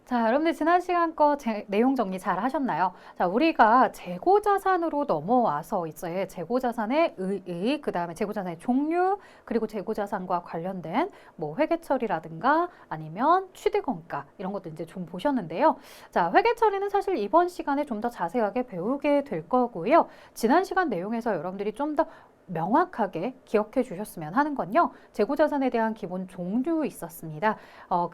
자, 여러분들 지난 시간 거 내용 정리 잘 하셨나요? 자, 우리가 재고자산으로 넘어와서 이제 재고자산의 의의, 그 다음에 재고자산의 종류, 그리고 재고자산과 관련된 뭐 회계처리라든가 아니면 취득원가 이런 것도 이제 좀 보셨는데요. 자, 회계처리는 사실 이번 시간에 좀 더 자세하게 배우게 될 거고요. 지난 시간 내용에서 여러분들이 좀 더 명확하게 기억해 주셨으면 하는 건요. 재고자산에 대한 기본 종류 있었습니다.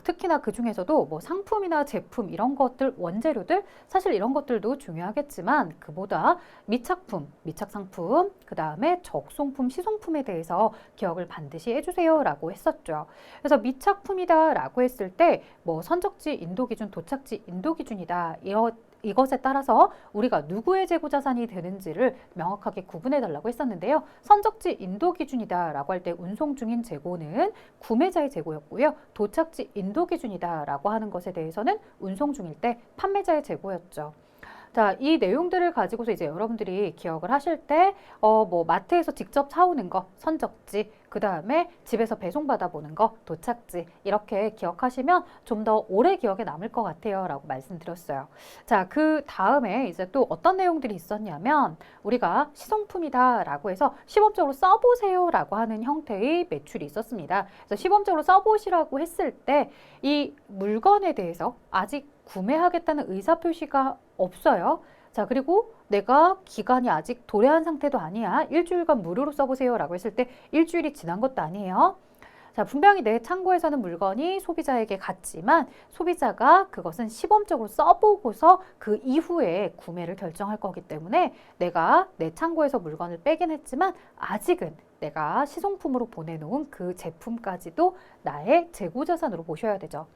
특히나 그 중에서도 뭐 상품이나 제품 이런 것들, 원재료들 사실 이런 것들도 중요하겠지만 그보다 미착품, 미착상품, 그 다음에 적송품, 시송품에 대해서 기억을 반드시 해주세요라고 했었죠. 그래서 미착품이다라고 했을 때 뭐 선적지 인도기준, 도착지 인도기준이다. 이것에 따라서 우리가 누구의 재고자산이 되는지를 명확하게 구분해 달라고 했었는데요. 선적지 인도 기준이다라고 할 때 운송 중인 재고는 구매자의 재고였고요. 도착지 인도 기준이다라고 하는 것에 대해서는 운송 중일 때 판매자의 재고였죠. 자, 이 내용들을 가지고서 이제 여러분들이 기억을 하실 때, 뭐, 마트에서 직접 사오는 거, 선적지, 그 다음에 집에서 배송받아 보는 거, 도착지, 이렇게 기억하시면 좀 더 오래 기억에 남을 것 같아요. 라고 말씀드렸어요. 자, 그 다음에 이제 또 어떤 내용들이 있었냐면, 우리가 시성품이다 라고 해서 시범적으로 써보세요 라고 하는 형태의 매출이 있었습니다. 그래서 시범적으로 써보시라고 했을 때, 이 물건에 대해서 아직 구매하겠다는 의사표시가 없어요. 자, 그리고 내가 기간이 아직 도래한 상태도 아니야. 일주일간 무료로 써보세요 라고 했을 때 일주일이 지난 것도 아니에요. 자, 분명히 내 창고에서는 물건이 소비자에게 갔지만 소비자가 그것은 시범적으로 써보고서 그 이후에 구매를 결정할 거기 때문에 내가 내 창고에서 물건을 빼긴 했지만 아직은 내가 시송품으로 보내놓은 그 제품까지도 나의 재고자산으로 보셔야 되죠.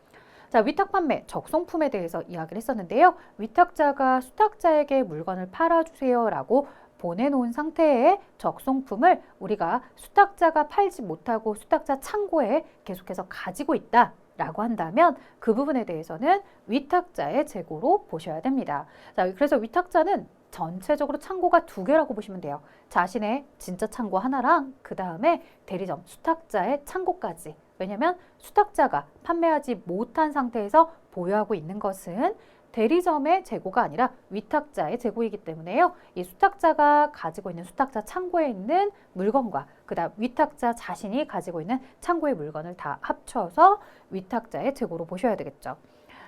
자, 위탁 판매, 적송품에 대해서 이야기를 했었는데요. 위탁자가 수탁자에게 물건을 팔아주세요라고 보내놓은 상태의 적송품을 우리가 수탁자가 팔지 못하고 수탁자 창고에 계속해서 가지고 있다라고 한다면 그 부분에 대해서는 위탁자의 재고로 보셔야 됩니다. 자, 그래서 위탁자는 전체적으로 창고가 두 개라고 보시면 돼요. 자신의 진짜 창고 하나랑 그 다음에 대리점, 수탁자의 창고까지. 왜냐하면 수탁자가 판매하지 못한 상태에서 보유하고 있는 것은 대리점의 재고가 아니라 위탁자의 재고이기 때문에요. 이 수탁자가 가지고 있는 수탁자 창고에 있는 물건과 그다음 위탁자 자신이 가지고 있는 창고의 물건을 다 합쳐서 위탁자의 재고로 보셔야 되겠죠.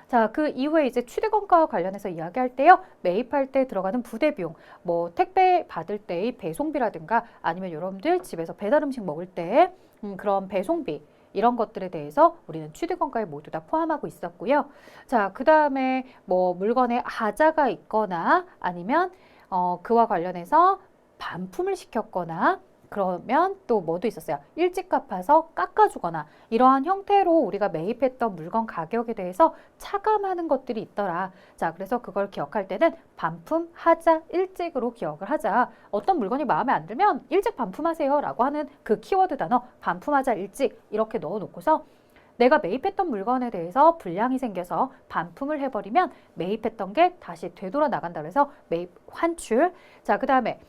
자, 그 이후에 이제 취득원가와 관련해서 이야기할 때요. 매입할 때 들어가는 부대 비용, 뭐 택배 받을 때의 배송비라든가 아니면 여러분들 집에서 배달 음식 먹을 때 그런 배송비 이런 것들에 대해서 우리는 취득원가에 모두 다 포함하고 있었고요. 자, 그 다음에 뭐 물건에 하자가 있거나 아니면 그와 관련해서 반품을 시켰거나 그러면 또 뭐도 있었어요. 일찍 갚아서 깎아주거나 이러한 형태로 우리가 매입했던 물건 가격에 대해서 차감하는 것들이 있더라. 자, 그래서 그걸 기억할 때는 반품, 하자, 일찍으로 기억을 하자. 어떤 물건이 마음에 안 들면 일찍 반품하세요 라고 하는 그 키워드 단어 반품하자, 일찍 이렇게 넣어놓고서 내가 매입했던 물건에 대해서 불량이 생겨서 반품을 해버리면 매입했던 게 다시 되돌아 나간다 그래서 매입 환출. 자, 그 다음에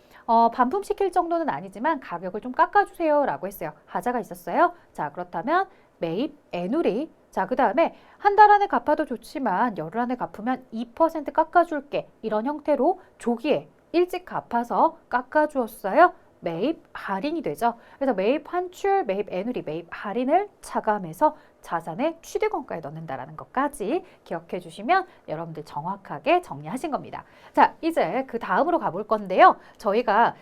반품시킬 정도는 아니지만 가격을 좀 깎아주세요 라고 했어요. 하자가 있었어요. 자, 그렇다면 매입 애누리. 자, 그 다음에 한 달 안에 갚아도 좋지만 열흘 안에 갚으면 2% 깎아줄게. 이런 형태로 조기에 일찍 갚아서 깎아주었어요. 매입 할인이 되죠. 그래서 매입 환출, 매입 애누리, 매입 할인을 차감해서 자산의 취득원가에 넣는다라는 것까지 기억해 주시면 여러분들 정확하게 정리하신 겁니다. 자, 이제 그 다음으로 가볼 건데요. 저희가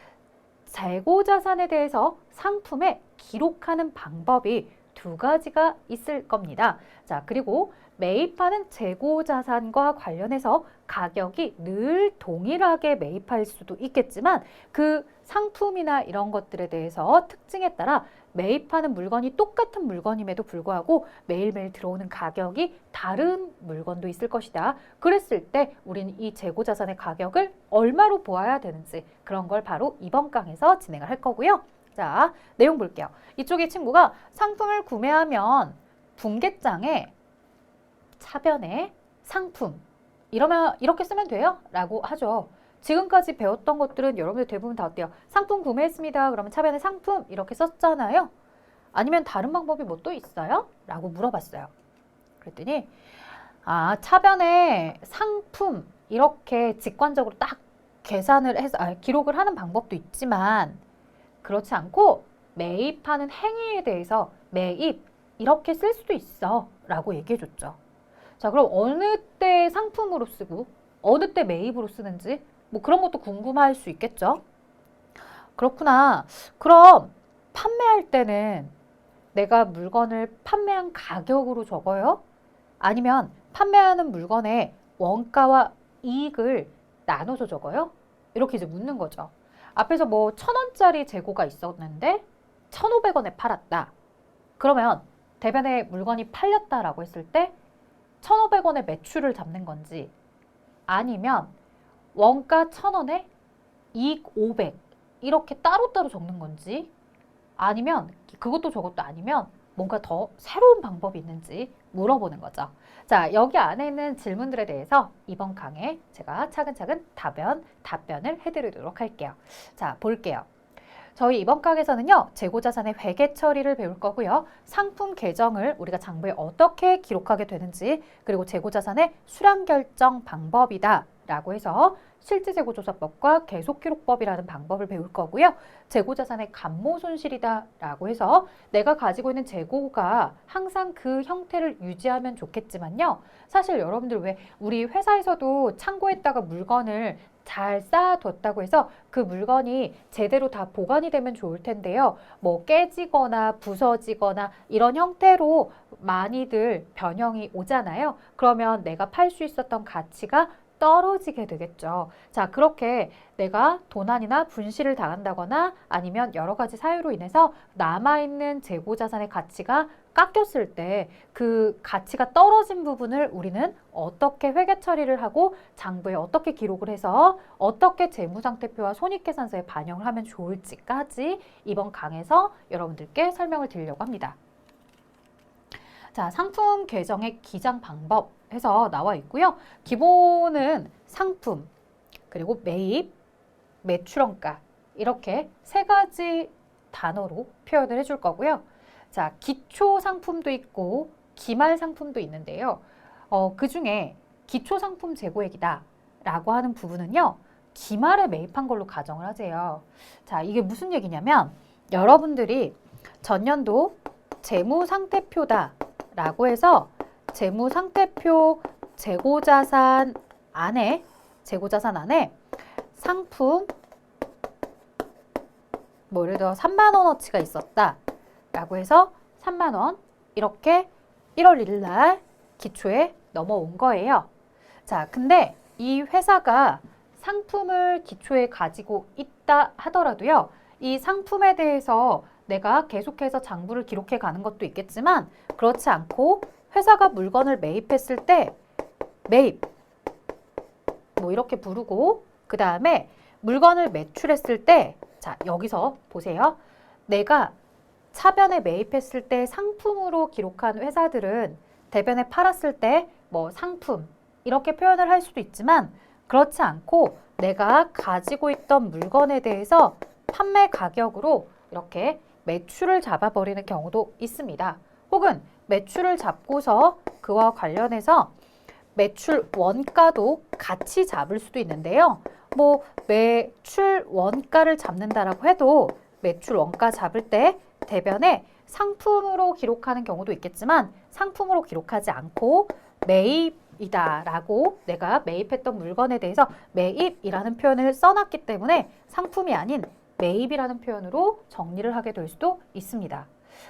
재고자산에 대해서 상품에 기록하는 방법이 두 가지가 있을 겁니다. 자, 그리고 매입하는 재고자산과 관련해서 가격이 늘 동일하게 매입할 수도 있겠지만 그 상품이나 이런 것들에 대해서 특징에 따라 매입하는 물건이 똑같은 물건임에도 불구하고 매일매일 들어오는 가격이 다른 물건도 있을 것이다. 그랬을 때 우리는 이 재고자산의 가격을 얼마로 보아야 되는지 그런 걸 바로 이번 강에서 진행을 할 거고요. 자, 내용 볼게요. 이쪽에 친구가 상품을 구매하면 분계장에 차변에 상품 이러면 이렇게 쓰면 돼요? 라고 하죠. 지금까지 배웠던 것들은 여러분들 대부분 다 어때요? 상품 구매했습니다. 그러면 차변에 상품 이렇게 썼잖아요. 아니면 다른 방법이 뭐 또 있어요? 라고 물어봤어요. 그랬더니 차변에 상품 이렇게 직관적으로 딱 계산을 해서 기록을 하는 방법도 있지만 그렇지 않고 매입하는 행위에 대해서 매입 이렇게 쓸 수도 있어 라고 얘기해 줬죠. 자, 그럼 어느 때 상품으로 쓰고 어느 때 매입으로 쓰는지 뭐 그런 것도 궁금할 수 있겠죠. 그렇구나. 그럼 판매할 때는 내가 물건을 판매한 가격으로 적어요? 아니면 판매하는 물건의 원가와 이익을 나눠서 적어요? 이렇게 이제 묻는 거죠. 앞에서 뭐 1,000원짜리 재고가 있었는데 1,500원에 팔았다. 그러면 대변에 물건이 팔렸다라고 했을 때 1,500원의 매출을 잡는 건지 아니면 원가 1,000원에 이익 500 이렇게 따로따로 적는 건지 아니면 그것도 저것도 아니면 뭔가 더 새로운 방법이 있는지 물어보는 거죠. 자, 여기 안에 있는 질문들에 대해서 이번 강의에 제가 차근차근 답변을 해드리도록 할게요. 자, 볼게요. 저희 이번 강에서는요, 재고자산의 회계 처리를 배울 거고요. 상품 계정을 우리가 장부에 어떻게 기록하게 되는지, 그리고 재고자산의 수량 결정 방법이다 라고 해서 실질재고조사법과 계속기록법이라는 방법을 배울 거고요. 재고자산의 감모손실이다 라고 해서 내가 가지고 있는 재고가 항상 그 형태를 유지하면 좋겠지만요. 사실 여러분들 왜 우리 회사에서도 창고에다가 물건을 잘 쌓아뒀다고 해서 그 물건이 제대로 다 보관이 되면 좋을 텐데요. 뭐 깨지거나 부서지거나 이런 형태로 많이들 변형이 오잖아요. 그러면 내가 팔 수 있었던 가치가 떨어지게 되겠죠. 자, 그렇게 내가 도난이나 분실을 당한다거나 아니면 여러 가지 사유로 인해서 남아있는 재고자산의 가치가 깎였을 때 그 가치가 떨어진 부분을 우리는 어떻게 회계 처리를 하고 장부에 어떻게 기록을 해서 어떻게 재무상태표와 손익계산서에 반영을 하면 좋을지까지 이번 강에서 여러분들께 설명을 드리려고 합니다. 자, 상품 계정의 기장 방법 해서 나와 있고요. 기본은 상품, 그리고 매입, 매출원가 이렇게 세 가지 단어로 표현을 해줄 거고요. 자, 기초 상품도 있고 기말 상품도 있는데요. 그 중에 기초 상품 재고액이다 라고 하는 부분은요. 기말에 매입한 걸로 가정을 하세요. 자, 이게 무슨 얘기냐면 여러분들이 전년도 재무상태표다 라고 해서 재무상태표 재고자산 안에 상품 뭐 예를 들어 3만 원어치가 있었다 라고 해서 3만 원 이렇게 1월 1일 날 기초에 넘어온 거예요. 자, 근데 이 회사가 상품을 기초에 가지고 있다 하더라도요. 이 상품에 대해서 내가 계속해서 장부를 기록해 가는 것도 있겠지만 그렇지 않고 회사가 물건을 매입했을 때 매입 뭐 이렇게 부르고 그 다음에 물건을 매출했을 때 자, 여기서 보세요. 내가 차변에 매입했을 때 상품으로 기록한 회사들은 대변에 팔았을 때 뭐 상품 이렇게 표현을 할 수도 있지만 그렇지 않고 내가 가지고 있던 물건에 대해서 판매 가격으로 이렇게 매출을 잡아버리는 경우도 있습니다. 혹은 매출을 잡고서 그와 관련해서 매출 원가도 같이 잡을 수도 있는데요. 뭐 매출 원가를 잡는다라고 해도 매출 원가 잡을 때 대변에 상품으로 기록하는 경우도 있겠지만 상품으로 기록하지 않고 매입이다라고 내가 매입했던 물건에 대해서 매입이라는 표현을 써놨기 때문에 상품이 아닌 매입이라는 표현으로 정리를 하게 될 수도 있습니다.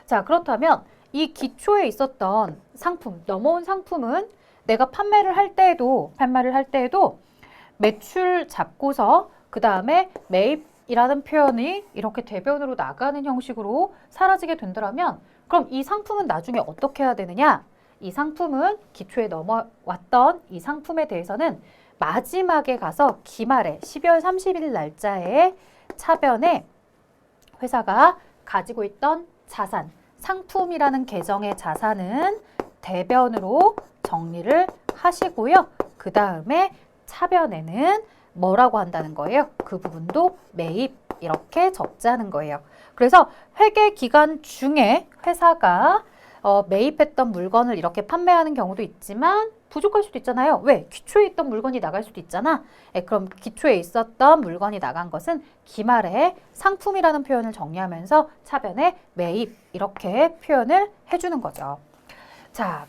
자, 그렇다면 이 기초에 있었던 상품, 넘어온 상품은 내가 판매를 할 때에도 매출 잡고서 그 다음에 매입이라는 표현이 이렇게 대변으로 나가는 형식으로 사라지게 된다면 그럼 이 상품은 나중에 어떻게 해야 되느냐? 이 상품은 기초에 넘어왔던 이 상품에 대해서는 마지막에 가서 기말에 12월 30일 날짜에 차변에 회사가 가지고 있던 자산, 상품이라는 계정의 자산은 대변으로 정리를 하시고요. 그 다음에 차변에는 뭐라고 한다는 거예요? 그 부분도 매입 이렇게 적자는 거예요. 그래서 회계 기간 중에 회사가 매입했던 물건을 이렇게 판매하는 경우도 있지만 부족할 수도 있잖아요. 왜? 기초에 있던 물건이 나갈 수도 있잖아. 그럼 기초에 있었던 물건이 나간 것은 기말에 상품이라는 표현을 정리하면서 차변에 매입 이렇게 표현을 해주는 거죠. 자,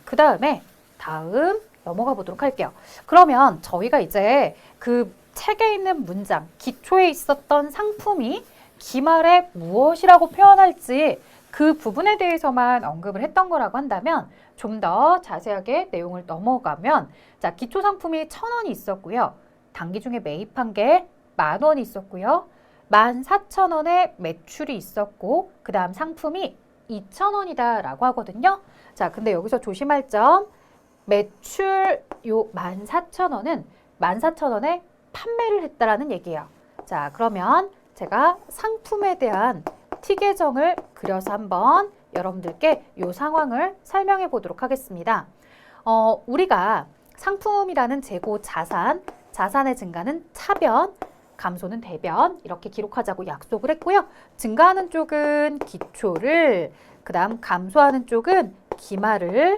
다음 넘어가 보도록 할게요. 그러면 저희가 이제 그 책에 있는 문장, 기초에 있었던 상품이 기말에 무엇이라고 표현할지 그 부분에 대해서만 언급을 했던 거라고 한다면 좀 더 자세하게 내용을 넘어가면 자, 기초 상품이 1,000원이 있었고요. 단기 중에 매입한 게 10,000원이 있었고요. 14,000원의 매출이 있었고 그 다음 상품이 2,000원이다 라고 하거든요. 자, 근데 여기서 조심할 점 매출 요 14,000원은 14,000원에 판매를 했다라는 얘기예요. 자, 그러면 제가 상품에 대한 T 계정을 그려서 한번 여러분들께 이 상황을 설명해 보도록 하겠습니다. 우리가 상품이라는 재고 자산의 증가는 차변, 감소는 대변 이렇게 기록하자고 약속을 했고요. 증가하는 쪽은 기초를, 그 다음 감소하는 쪽은 기말을.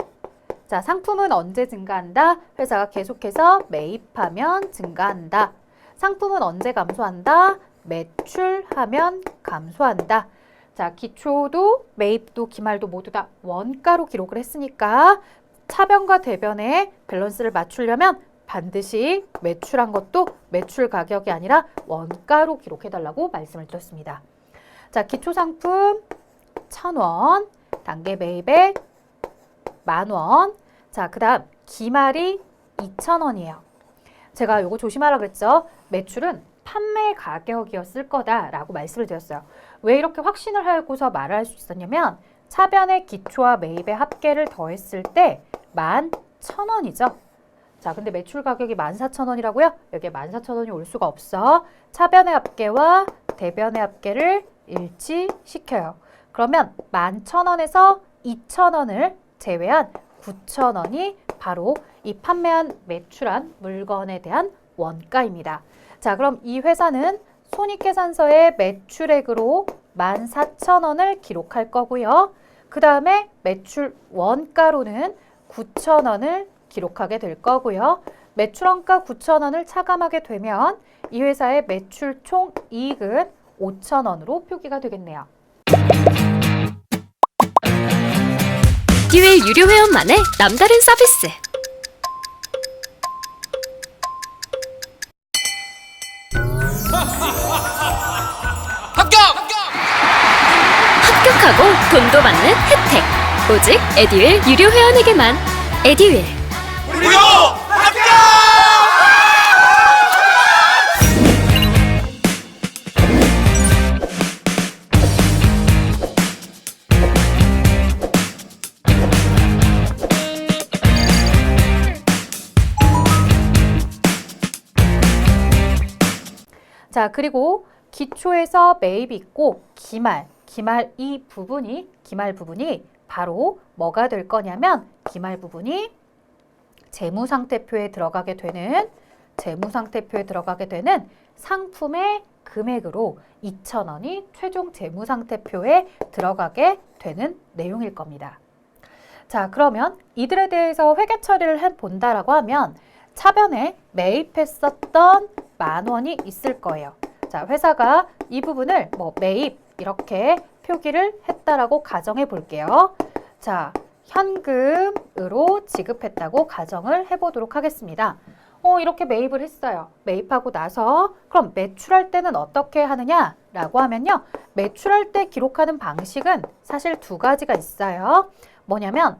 자, 상품은 언제 증가한다? 회사가 계속해서 매입하면 증가한다. 상품은 언제 감소한다? 매출하면 감소한다. 자, 기초도 매입도 기말도 모두 다 원가로 기록을 했으니까 차변과 대변의 밸런스를 맞추려면 반드시 매출한 것도 매출 가격이 아니라 원가로 기록해달라고 말씀을 드렸습니다. 자, 기초 상품 1,000원, 단계 매입액 10,000원. 자, 그 다음 기말이 2,000원이에요. 제가 요거 조심하라 그랬죠? 매출은 판매 가격이었을 거다라고 말씀을 드렸어요. 왜 이렇게 확신을 하고서 말을 할 수 있었냐면 차변의 기초와 매입의 합계를 더했을 때 11,000원이죠. 자, 근데 매출 가격이 14,000원이라고요? 여기에 14,000원이 올 수가 없어. 차변의 합계와 대변의 합계를 일치시켜요. 그러면 11,000원에서 2,000원을 제외한 9,000원이 바로 이 판매한 매출한 물건에 대한 원가입니다. 자, 그럼 이 회사는 손익계산서의 매출액으로 14,000원을 기록할 거고요. 그 다음에 매출 원가로는 9,000원을 기록하게 될 거고요. 매출원가 9,000원을 차감하게 되면 이 회사의 매출 총 이익은 5,000원으로 표기가 되겠네요. 에듀윌 유료 회원만의 남다른 서비스. 합격하고 돈도 받는 혜택. 오직 에듀윌 유료 회원에게만. 에듀윌 무료 합격! 자, 그리고 기초에서 매입이 있고 기말 이 부분이 기말 부분이 바로 뭐가 될 거냐면 기말 부분이 재무상태표에 들어가게 되는 상품의 금액으로 2,000원이 최종 재무상태표에 들어가게 되는 내용일 겁니다. 자, 그러면 이들에 대해서 회계 처리를 해본다라고 하면 차변에 매입했었던 10,000원이 있을 거예요. 자, 회사가 이 부분을 매입 이렇게 표기를 했다라고 가정해 볼게요. 자, 현금으로 지급했다고 가정을 해보도록 하겠습니다. 이렇게 매입을 했어요. 매입하고 나서 그럼 매출할 때는 어떻게 하느냐라고 하면요. 매출할 때 기록하는 방식은 사실 두 가지가 있어요. 뭐냐면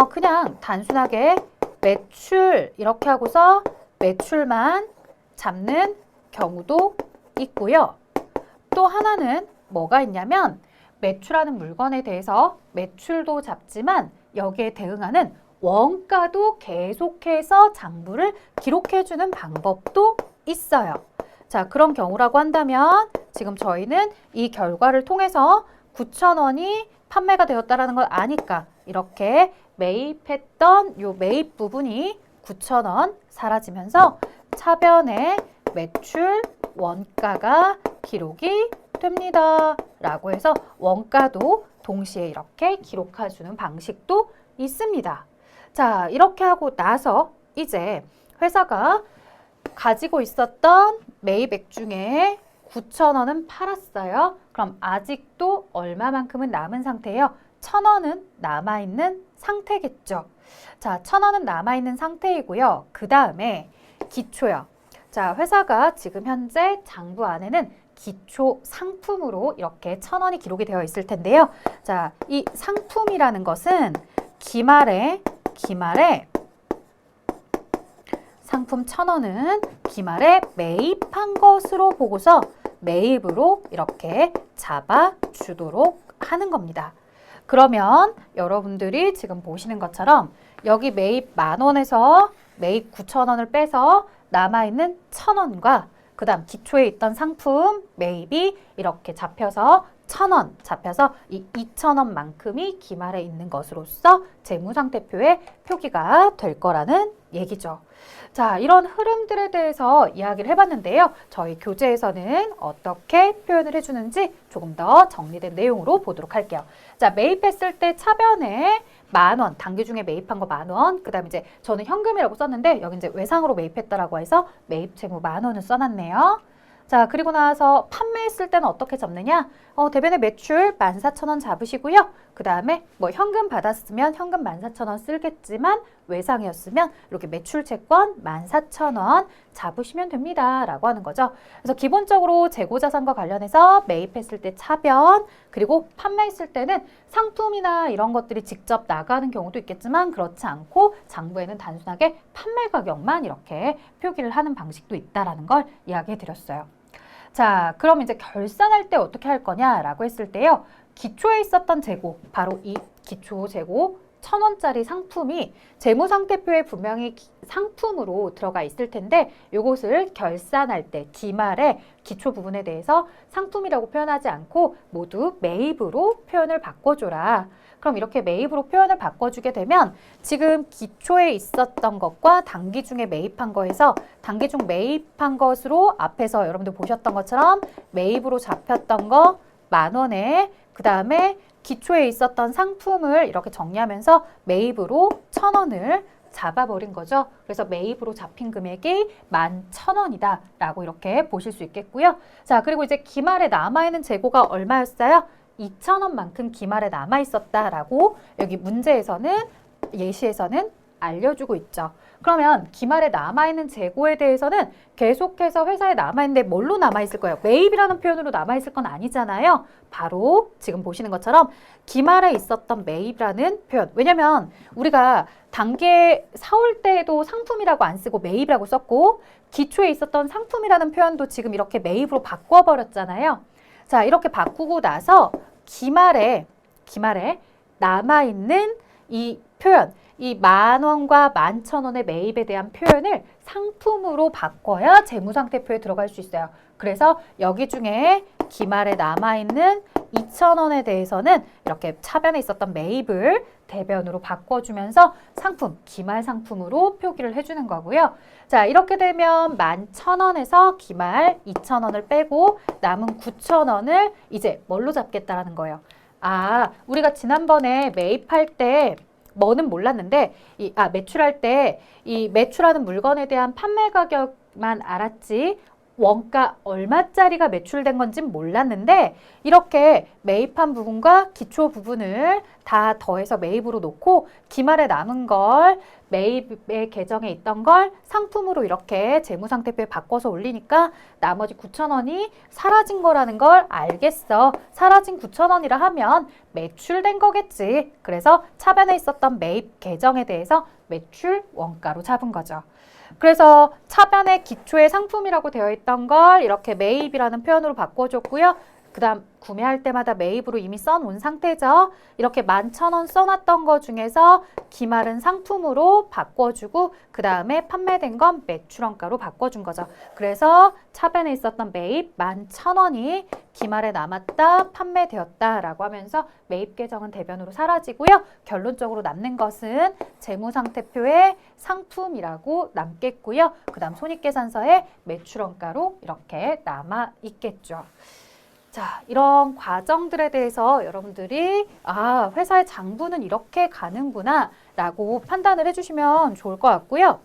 그냥 단순하게 매출 이렇게 하고서 매출만 잡는 경우도 있고요. 또 하나는 뭐가 있냐면 매출하는 물건에 대해서 매출도 잡지만 여기에 대응하는 원가도 계속해서 장부를 기록해주는 방법도 있어요. 자, 그런 경우라고 한다면 지금 저희는 이 결과를 통해서 9,000원이 판매가 되었다는 걸 아니까 이렇게 매입했던 요 매입 부분이 9,000원 사라지면서 차변의 매출 원가가 기록이 됩니다. 라고 해서 원가도 동시에 이렇게 기록해주는 방식도 있습니다. 자, 이렇게 하고 나서 이제 회사가 가지고 있었던 매입액 중에 9,000원은 팔았어요. 그럼 아직도 얼마만큼은 남은 상태예요? 1,000원은 남아있는 상태겠죠. 자, 1,000원은 남아있는 상태이고요. 그 다음에 기초요. 자, 회사가 지금 현재 장부 안에는 기초 상품으로 이렇게 1,000원이 기록이 되어 있을 텐데요. 자, 이 상품이라는 것은 기말에 상품 1,000원은 기말에 매입한 것으로 보고서 매입으로 이렇게 잡아주도록 하는 겁니다. 그러면 여러분들이 지금 보시는 것처럼 여기 매입 10,000원에서 매입 9,000원을 빼서 남아있는 1,000원과 그 다음 기초에 있던 상품 매입이 이렇게 잡혀서 1,000원 잡혀서 이 2,000원만큼이 기말에 있는 것으로서 재무상태표에 표기가 될 거라는 얘기죠. 자, 이런 흐름들에 대해서 이야기를 해봤는데요. 저희 교재에서는 어떻게 표현을 해주는지 조금 더 정리된 내용으로 보도록 할게요. 자, 매입했을 때 차변에 10,000원, 단기 중에 매입한 거 10,000원, 그 다음에 이제 저는 현금이라고 썼는데 여기 이제 외상으로 매입했다라고 해서 매입 채무 10,000원을 써놨네요. 자, 그리고 나서 판매했을 때는 어떻게 잡느냐? 대변의 매출 14,000원 잡으시고요. 그 다음에 뭐 현금 받았으면 현금 14,000원 쓸겠지만 외상이었으면 이렇게 매출 채권 14,000원 잡으시면 됩니다. 라고 하는 거죠. 그래서 기본적으로 재고자산과 관련해서 매입했을 때 차변, 그리고 판매했을 때는 상품이나 이런 것들이 직접 나가는 경우도 있겠지만 그렇지 않고 장부에는 단순하게 판매 가격만 이렇게 표기를 하는 방식도 있다라는 걸 이야기해 드렸어요. 자, 그럼 이제 결산할 때 어떻게 할 거냐라고 했을 때요. 기초에 있었던 재고, 바로 이 기초 재고 1,000원짜리 상품이 재무상태표에 분명히 상품으로 들어가 있을 텐데 이것을 결산할 때 기말에 기초 부분에 대해서 상품이라고 표현하지 않고 모두 매입으로 표현을 바꿔줘라. 그럼 이렇게 매입으로 표현을 바꿔주게 되면 지금 기초에 있었던 것과 단기 중에 매입한 거에서 단기 중 매입한 것으로 앞에서 여러분들 보셨던 것처럼 매입으로 잡혔던 거 10,000원에 그 다음에 기초에 있었던 상품을 이렇게 정리하면서 매입으로 1,000원을 잡아버린 거죠. 그래서 매입으로 잡힌 금액이 11,000원이다 라고 이렇게 보실 수 있겠고요. 자, 그리고 이제 기말에 남아있는 재고가 얼마였어요? 2,000원만큼 기말에 남아있었다라고 여기 문제에서는 예시에서는 알려주고 있죠. 그러면 기말에 남아있는 재고에 대해서는 계속해서 회사에 남아있는데 뭘로 남아있을 거예요? 매입이라는 표현으로 남아있을 건 아니잖아요. 바로 지금 보시는 것처럼 기말에 있었던 매입이라는 표현. 왜냐면 우리가 단계에 사올 때에도 상품이라고 안 쓰고 매입이라고 썼고 기초에 있었던 상품이라는 표현도 지금 이렇게 매입으로 바꿔버렸잖아요. 자, 이렇게 바꾸고 나서 기말에 남아있는 이 표현, 이 10,000원과 11,000원의 매입에 대한 표현을 상품으로 바꿔야 재무상태표에 들어갈 수 있어요. 그래서 여기 중에 기말에 남아있는 2,000원에 대해서는 이렇게 차변에 있었던 매입을 대변으로 바꿔주면서 상품, 기말 상품으로 표기를 해주는 거고요. 자, 이렇게 되면 11,000원에서 기말 2,000원을 빼고 남은 9,000원을 이제 뭘로 잡겠다라는 거예요. 아, 우리가 지난번에 매입할 때 뭐는 몰랐는데 매출할 때 이 매출하는 물건에 대한 판매 가격만 알았지 원가 얼마짜리가 매출된 건지는 몰랐는데 이렇게 매입한 부분과 기초 부분을 다 더해서 매입으로 놓고 기말에 남은 걸 매입의 계정에 있던 걸 상품으로 이렇게 재무상태표에 바꿔서 올리니까 나머지 9,000원이 사라진 거라는 걸 알겠어. 사라진 9,000원이라 하면 매출된 거겠지. 그래서 차변에 있었던 매입 계정에 대해서 매출 원가로 잡은 거죠. 그래서 차변의 기초의 상품이라고 되어 있던 걸 이렇게 매입이라는 표현으로 바꿔줬고요. 그 다음 구매할 때마다 매입으로 이미 써놓은 상태죠. 이렇게 11,000원 써놨던 거 중에서 기말은 상품으로 바꿔주고 그 다음에 판매된 건 매출원가로 바꿔준 거죠. 그래서 차변에 있었던 매입 11,000원이 기말에 남았다, 판매되었다 라고 하면서 매입 계정은 대변으로 사라지고요. 결론적으로 남는 것은 재무상태표의 상품이라고 남겠고요. 그 다음 손익계산서에 매출원가로 이렇게 남아 있겠죠. 자, 이런 과정들에 대해서 여러분들이 회사의 장부는 이렇게 가는구나 라고 판단을 해주시면 좋을 것 같고요.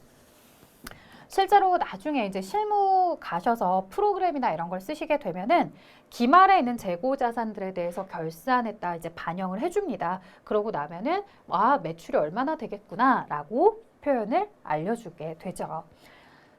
실제로 나중에 이제 실무 가셔서 프로그램이나 이런 걸 쓰시게 되면은 기말에 있는 재고 자산들에 대해서 결산했다 이제 반영을 해줍니다. 그러고 나면은 매출이 얼마나 되겠구나라고 표현을 알려주게 되죠.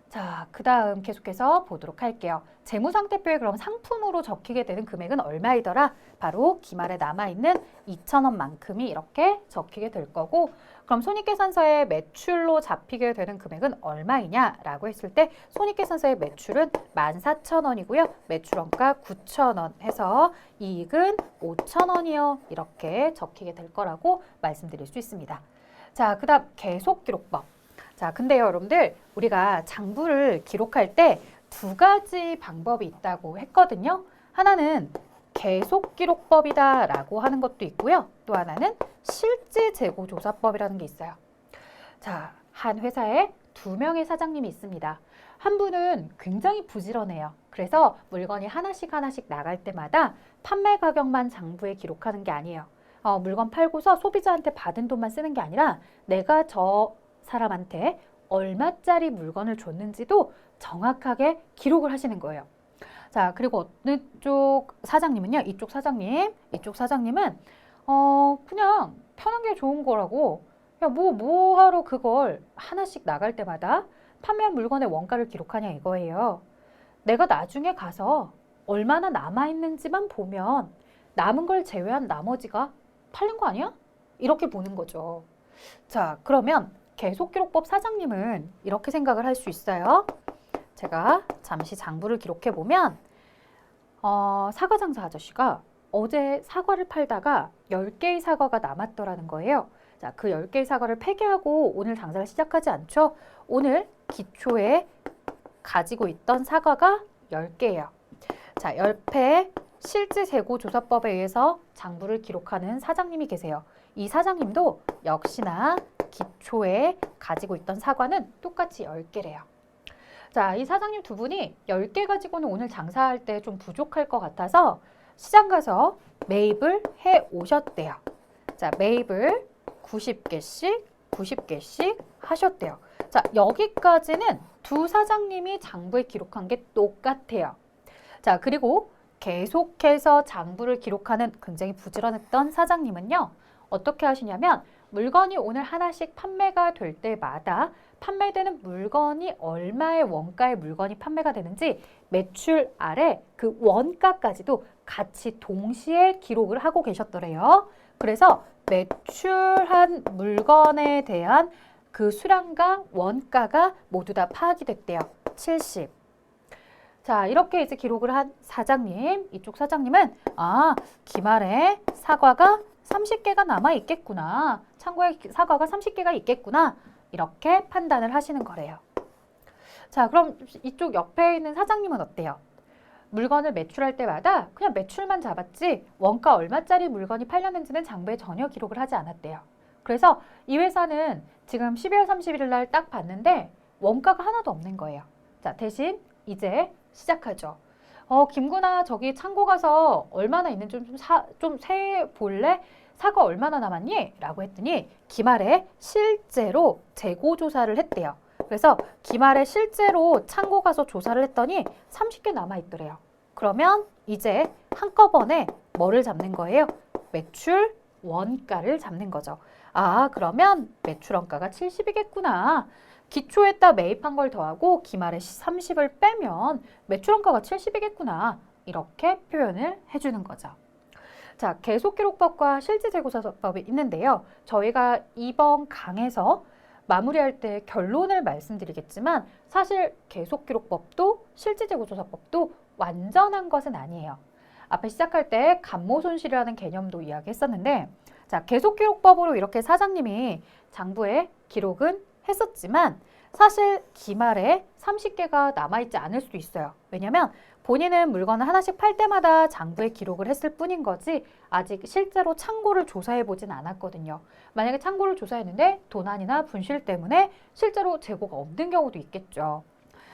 자, 그 다음 계속해서 보도록 할게요. 재무상태표에 그럼 상품으로 적히게 되는 금액은 얼마이더라? 바로 기말에 남아있는 2,000원만큼이 이렇게 적히게 될 거고, 그럼 손익계산서에 매출로 잡히게 되는 금액은 얼마이냐라고 했을 때 손익계산서의 매출은 14,000원이고요. 매출원가 9,000원 해서 이익은 5,000원이요. 이렇게 적히게 될 거라고 말씀드릴 수 있습니다. 자, 그 다음 계속기록법. 자, 근데요, 여러분들, 우리가 장부를 기록할 때 두 가지 방법이 있다고 했거든요. 하나는 계속기록법이다라고 하는 것도 있고요. 또 하나는 실제재고조사법이라는 게 있어요. 자, 한 회사에 2명의 사장님이 있습니다. 한 분은 굉장히 부지런해요. 그래서 물건이 하나씩 나갈 때마다 판매 가격만 장부에 기록하는 게 아니에요. 물건 팔고서 소비자한테 받은 돈만 쓰는 게 아니라 내가 저 사람한테 얼마짜리 물건을 줬는지도 정확하게 기록을 하시는 거예요. 자, 그리고 어느 쪽 사장님은요, 이쪽 사장님은 그냥 편한 게 좋은 거라고, 야, 뭐 하러 그걸 하나씩 나갈 때마다 판매한 물건의 원가를 기록하냐 이거예요. 내가 나중에 가서 얼마나 남아있는지만 보면 남은 걸 제외한 나머지가 팔린 거 아니야? 이렇게 보는 거죠. 자, 그러면 계속기록법 사장님은 이렇게 생각을 할 수 있어요. 제가 잠시 장부를 기록해 보면 사과장사 아저씨가 어제 사과를 팔다가 10개의 사과가 남았더라는 거예요. 자, 그 10개의 사과를 폐기하고 오늘 장사를 시작하지 않죠? 오늘 기초에 가지고 있던 사과가 10개예요. 자, 옆에 실제재고조사법에 의해서 장부를 기록하는 사장님이 계세요. 이 사장님도 역시나 기초에 가지고 있던 사과는 똑같이 10개래요. 자, 이 사장님 두 분이 10개 가지고는 오늘 장사할 때 좀 부족할 것 같아서 시장 가서 매입을 해 오셨대요. 자, 매입을 90개씩 하셨대요. 자, 여기까지는 두 사장님이 장부에 기록한 게 똑같아요. 자, 그리고 계속해서 장부를 기록하는 굉장히 부지런했던 사장님은요, 어떻게 하시냐면 물건이 오늘 하나씩 판매가 될 때마다 판매되는 물건이 얼마의 원가의 물건이 판매가 되는지 매출 아래 그 원가까지도 같이 동시에 기록을 하고 계셨더래요. 그래서 매출한 물건에 대한 그 수량과 원가가 모두 다 파악이 됐대요. 70. 자, 이렇게 이제 기록을 한 사장님, 이쪽 사장님은 기말에 사과가 30개가 남아 있겠구나. 창고에 사과가 30개가 있겠구나. 이렇게 판단을 하시는 거래요. 자, 그럼 이쪽 옆에 있는 사장님은 어때요? 물건을 매출할 때마다 그냥 매출만 잡았지 원가 얼마짜리 물건이 팔렸는지는 장부에 전혀 기록을 하지 않았대요. 그래서 이 회사는 지금 12월 31일 날 딱 봤는데 원가가 하나도 없는 거예요. 자, 대신 이제 시작하죠. 김구나 저기 창고 가서 얼마나 있는지 좀 세 볼래? 사과 얼마나 남았니? 라고 했더니 기말에 실제로 재고 조사를 했대요. 그래서 기말에 실제로 창고 가서 조사를 했더니 30개 남아있더래요. 그러면 이제 한꺼번에 뭐를 잡는 거예요? 매출 원가를 잡는 거죠. 그러면 매출 원가가 70이겠구나. 기초에다 매입한 걸 더하고 기말에 30을 빼면 매출 원가가 70이겠구나. 이렇게 표현을 해주는 거죠. 자, 계속기록법과 실제재고조사법이 있는데요. 저희가 이번 강에서 마무리할 때 결론을 말씀드리겠지만 사실 계속기록법도 실제재고조사법도 완전한 것은 아니에요. 앞에 시작할 때 감모손실이라는 개념도 이야기했었는데 자, 계속기록법으로 이렇게 사장님이 장부에 기록은 했었지만 사실 기말에 30개가 남아있지 않을 수도 있어요. 왜냐면 본인은 물건을 하나씩 팔 때마다 장부에 기록을 했을 뿐인 거지 아직 실제로 창고를 조사해 보진 않았거든요. 만약에 창고를 조사했는데 도난이나 분실 때문에 실제로 재고가 없는 경우도 있겠죠.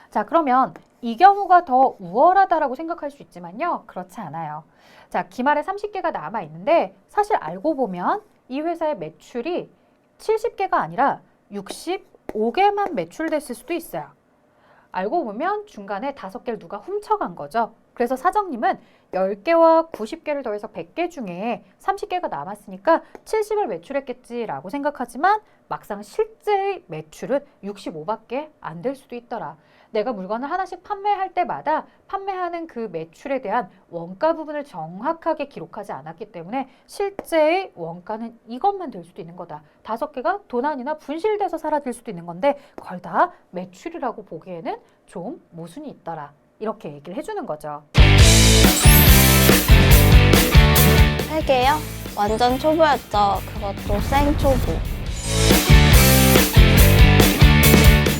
자, 그러면 이 경우가 더 우월하다라고 생각할 수 있지만요. 그렇지 않아요. 자, 기말에 30개가 남아 있는데 사실 알고 보면 이 회사의 매출이 70개가 아니라 65개만 매출됐을 수도 있어요. 알고 보면 중간에 5개를 누가 훔쳐간 거죠. 그래서 사장님은 10개와 90개를 더해서 100개 중에 30개가 남았으니까 70을 매출했겠지라고 생각하지만 막상 실제 매출은 65밖에 안 될 수도 있더라. 내가 물건을 하나씩 판매할 때마다 판매하는 그 매출에 대한 원가 부분을 정확하게 기록하지 않았기 때문에 실제의 원가는 이것만 될 수도 있는 거다. 5개가 도난이나 분실돼서 사라질 수도 있는 건데 그걸 다 매출이라고 보기에는 좀 모순이 있더라. 이렇게 얘기를 해주는 거죠. 3개요? 완전 초보였죠. 그것도 생초보.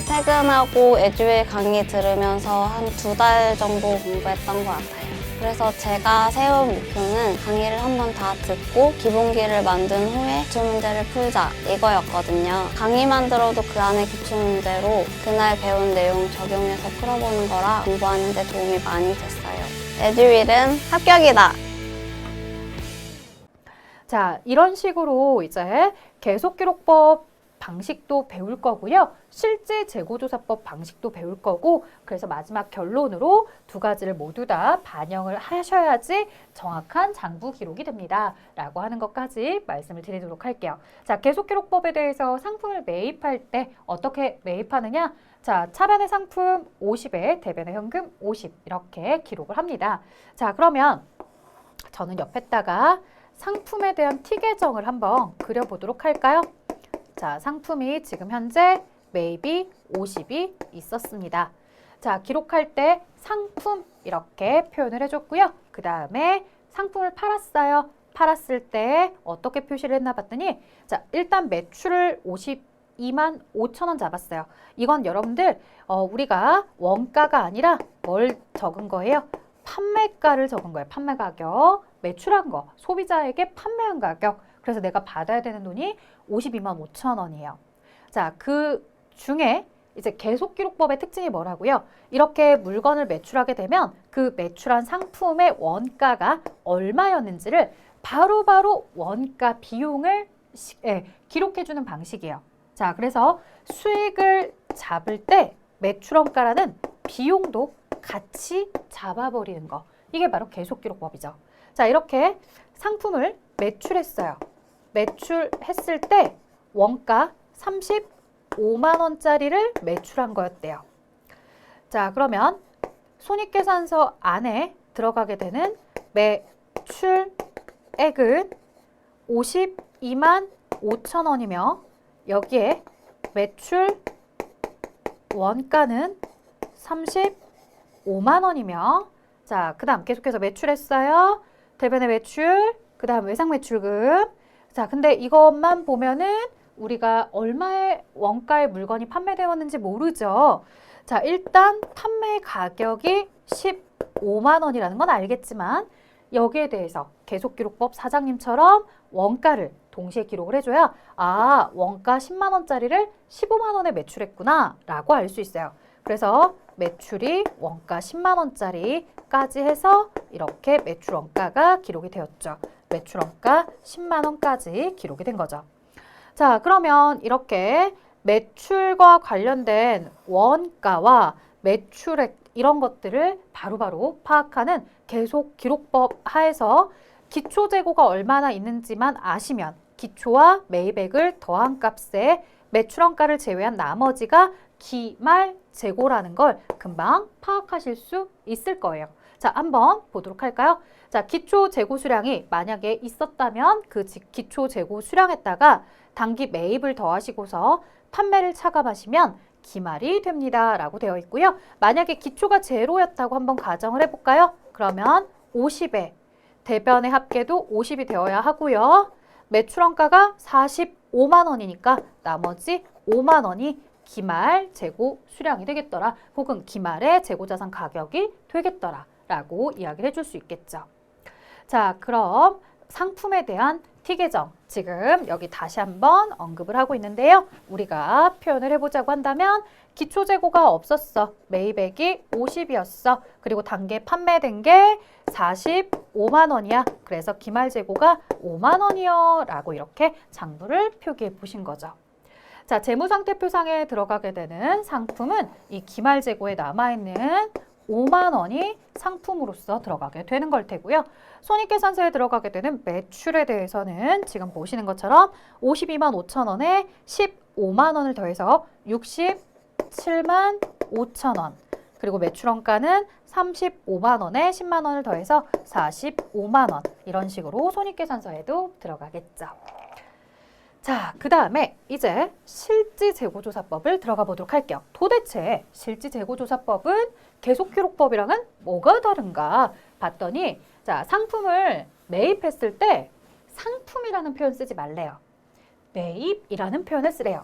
퇴근하고 에듀윌 강의 들으면서 한 2달 정도 공부했던 것 같아요. 그래서 제가 세운 목표는 강의를 한번 다 듣고 기본기를 만든 후에 기출문제를 풀자 이거였거든요. 강의만 들어도 그 안에 기출문제로 그날 배운 내용 적용해서 풀어보는 거라 공부하는 데 도움이 많이 됐어요. 에듀윌은 합격이다! 자, 이런 식으로 이제 계속기록법 방식도 배울 거고요. 실제 재고조사법 방식도 배울 거고 그래서 마지막 결론으로 2가지를 모두 다 반영을 하셔야지 정확한 장부 기록이 됩니다. 라고 하는 것까지 말씀을 드리도록 할게요. 자, 계속기록법에 대해서 상품을 매입할 때 어떻게 매입하느냐? 자, 차변의 상품 50에 대변의 현금 50 이렇게 기록을 합니다. 자, 그러면 저는 옆에다가 상품에 대한 티 계정을 한번 그려보도록 할까요? 자, 상품이 지금 현재 매입이 50이 있었습니다. 자, 기록할 때 상품 이렇게 표현을 해줬고요. 그 다음에 상품을 팔았어요. 팔았을 때 어떻게 표시를 했나 봤더니 자, 일단 매출을 52만 5천 원 잡았어요. 이건 여러분들 우리가 원가가 아니라 뭘 적은 거예요? 판매가를 적은 거예요. 판매 가격, 매출한 거, 소비자에게 판매한 가격. 그래서 내가 받아야 되는 돈이 52만 5천 원이에요. 자, 그 중에 이제 계속기록법의 특징이 뭐라고요? 이렇게 물건을 매출하게 되면 그 매출한 상품의 원가가 얼마였는지를 바로바로 원가 비용을 기록해주는 방식이에요. 자, 그래서 수익을 잡을 때 매출원가라는 비용도 같이 잡아버리는 거. 이게 바로 계속기록법이죠. 자, 이렇게 상품을 매출했어요. 매출했을 때 원가 35만 원짜리를 매출한 거였대요. 자, 그러면 손익계산서 안에 들어가게 되는 매출액은 52만 5천 원이며 여기에 매출 원가는 35만 원이며 자, 그 다음 계속해서 매출했어요. 대변의 매출, 그 다음 외상 매출금. 자, 근데 이것만 보면은 우리가 얼마의 원가의 물건이 판매되었는지 모르죠. 자, 일단 판매 가격이 15만 원이라는 건 알겠지만 여기에 대해서 계속기록법 사장님처럼 원가를 동시에 기록을 해줘야 아, 원가 10만 원짜리를 15만 원에 매출했구나 라고 알 수 있어요. 그래서 매출이 원가 10만 원짜리까지 해서 이렇게 매출 원가가 기록이 되었죠. 매출 원가 10만 원까지 기록이 된 거죠. 자, 그러면 이렇게 매출과 관련된 원가와 매출액 이런 것들을 바로바로 파악하는 계속기록법 하에서 기초재고가 얼마나 있는지만 아시면 기초와 매입액을 더한 값에 매출원가를 제외한 나머지가 기말 재고라는 걸 금방 파악하실 수 있을 거예요. 자, 한번 보도록 할까요? 자, 기초 재고 수량이 만약에 있었다면 그 기초 재고 수량에다가 단기 매입을 더하시고서 판매를 차감하시면 기말이 됩니다. 라고 되어 있고요. 만약에 기초가 제로였다고 한번 가정을 해볼까요? 그러면 50에 대변의 합계도 50이 되어야 하고요. 매출원가가 45만 원이니까 나머지 5만 원이 기말 재고 수량이 되겠더라. 혹은 기말의 재고자산 가격이 되겠더라. 라고 이야기를 해줄 수 있겠죠. 자, 그럼 상품에 대한 T계정 지금 여기 다시 한번 언급을 하고 있는데요. 우리가 표현을 해보자고 한다면 기초 재고가 없었어. 매입액이 50이었어. 그리고 단계 판매된 게 45만 원이야. 그래서 기말 재고가 5만 원이요. 라고 이렇게 장부를 표기해 보신 거죠. 자, 재무상태표상에 들어가게 되는 상품은 이 기말 재고에 남아있는 5만 원이 상품으로서 들어가게 되는 걸 테고요. 손익계산서에 들어가게 되는 매출에 대해서는 지금 보시는 것처럼 52만 5천 원에 15만 원을 더해서 67만 5천 원. 그리고 매출원가는 35만 원에 10만 원을 더해서 45만 원. 이런 식으로 손익계산서에도 들어가겠죠. 자, 그 다음에 이제 실지재고조사법을 들어가 보도록 할게요. 도대체 실지재고조사법은 계속기록법이랑은 뭐가 다른가 봤더니, 자, 상품을 매입했을 때 상품이라는 표현 쓰지 말래요. 매입이라는 표현을 쓰래요.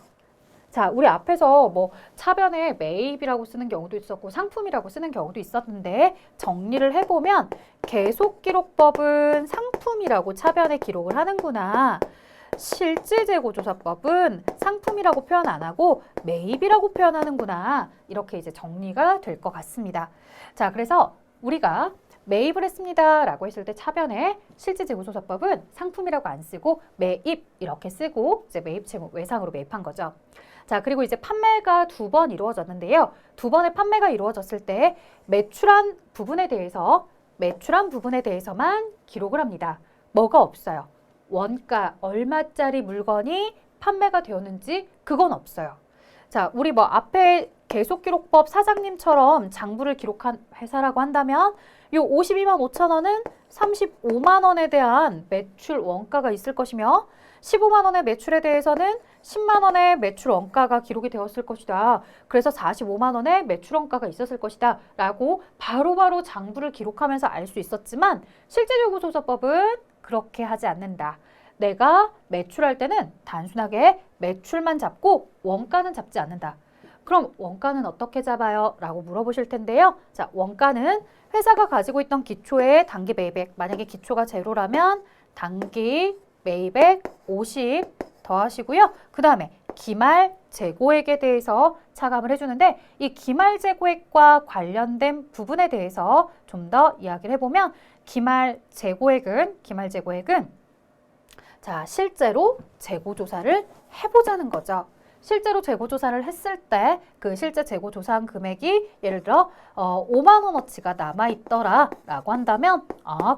자, 우리 앞에서 뭐 차변에 매입이라고 쓰는 경우도 있었고 상품이라고 쓰는 경우도 있었는데, 정리를 해보면 계속기록법은 상품이라고 차변에 기록을 하는구나. 실지재고조사법은 상품이라고 표현 안 하고 매입이라고 표현하는구나. 이렇게 이제 정리가 될 것 같습니다. 자, 그래서 우리가 매입을 했습니다 라고 했을 때 차변에 실지재고조사법은 상품이라고 안 쓰고 매입 이렇게 쓰고 이제 매입 채무 외상으로 매입한 거죠. 자, 그리고 이제 판매가 2번 이루어졌는데요. 2번의 판매가 이루어졌을 때 매출한 부분에 대해서만 기록을 합니다. 뭐가 없어요. 원가 얼마짜리 물건이 판매가 되었는지 그건 없어요. 자, 우리 뭐 앞에 계속기록법 사장님처럼 장부를 기록한 회사라고 한다면 요 52만 5천 원은 35만 원에 대한 매출 원가가 있을 것이며 15만 원의 매출에 대해서는 10만 원의 매출 원가가 기록이 되었을 것이다. 그래서 45만 원의 매출 원가가 있었을 것이다. 라고 바로바로 장부를 기록하면서 알 수 있었지만 실지재고조사법은 그렇게 하지 않는다. 내가 매출할 때는 단순하게 매출만 잡고 원가는 잡지 않는다. 그럼 원가는 어떻게 잡아요? 라고 물어보실 텐데요. 자, 원가는 회사가 가지고 있던 기초의 단기 매입액, 만약에 기초가 제로라면 단기 매입액 50 더하시고요. 그 다음에 기말 재고액에 대해서 차감을 해주는데, 이 기말 재고액과 관련된 부분에 대해서 좀 더 이야기를 해보면 기말 재고액은 자, 실제로 재고조사를 해보자는 거죠. 실제로 재고조사를 했을 때 그 실제 재고조사한 금액이 예를 들어 5만 원어치가 남아있더라 라고 한다면,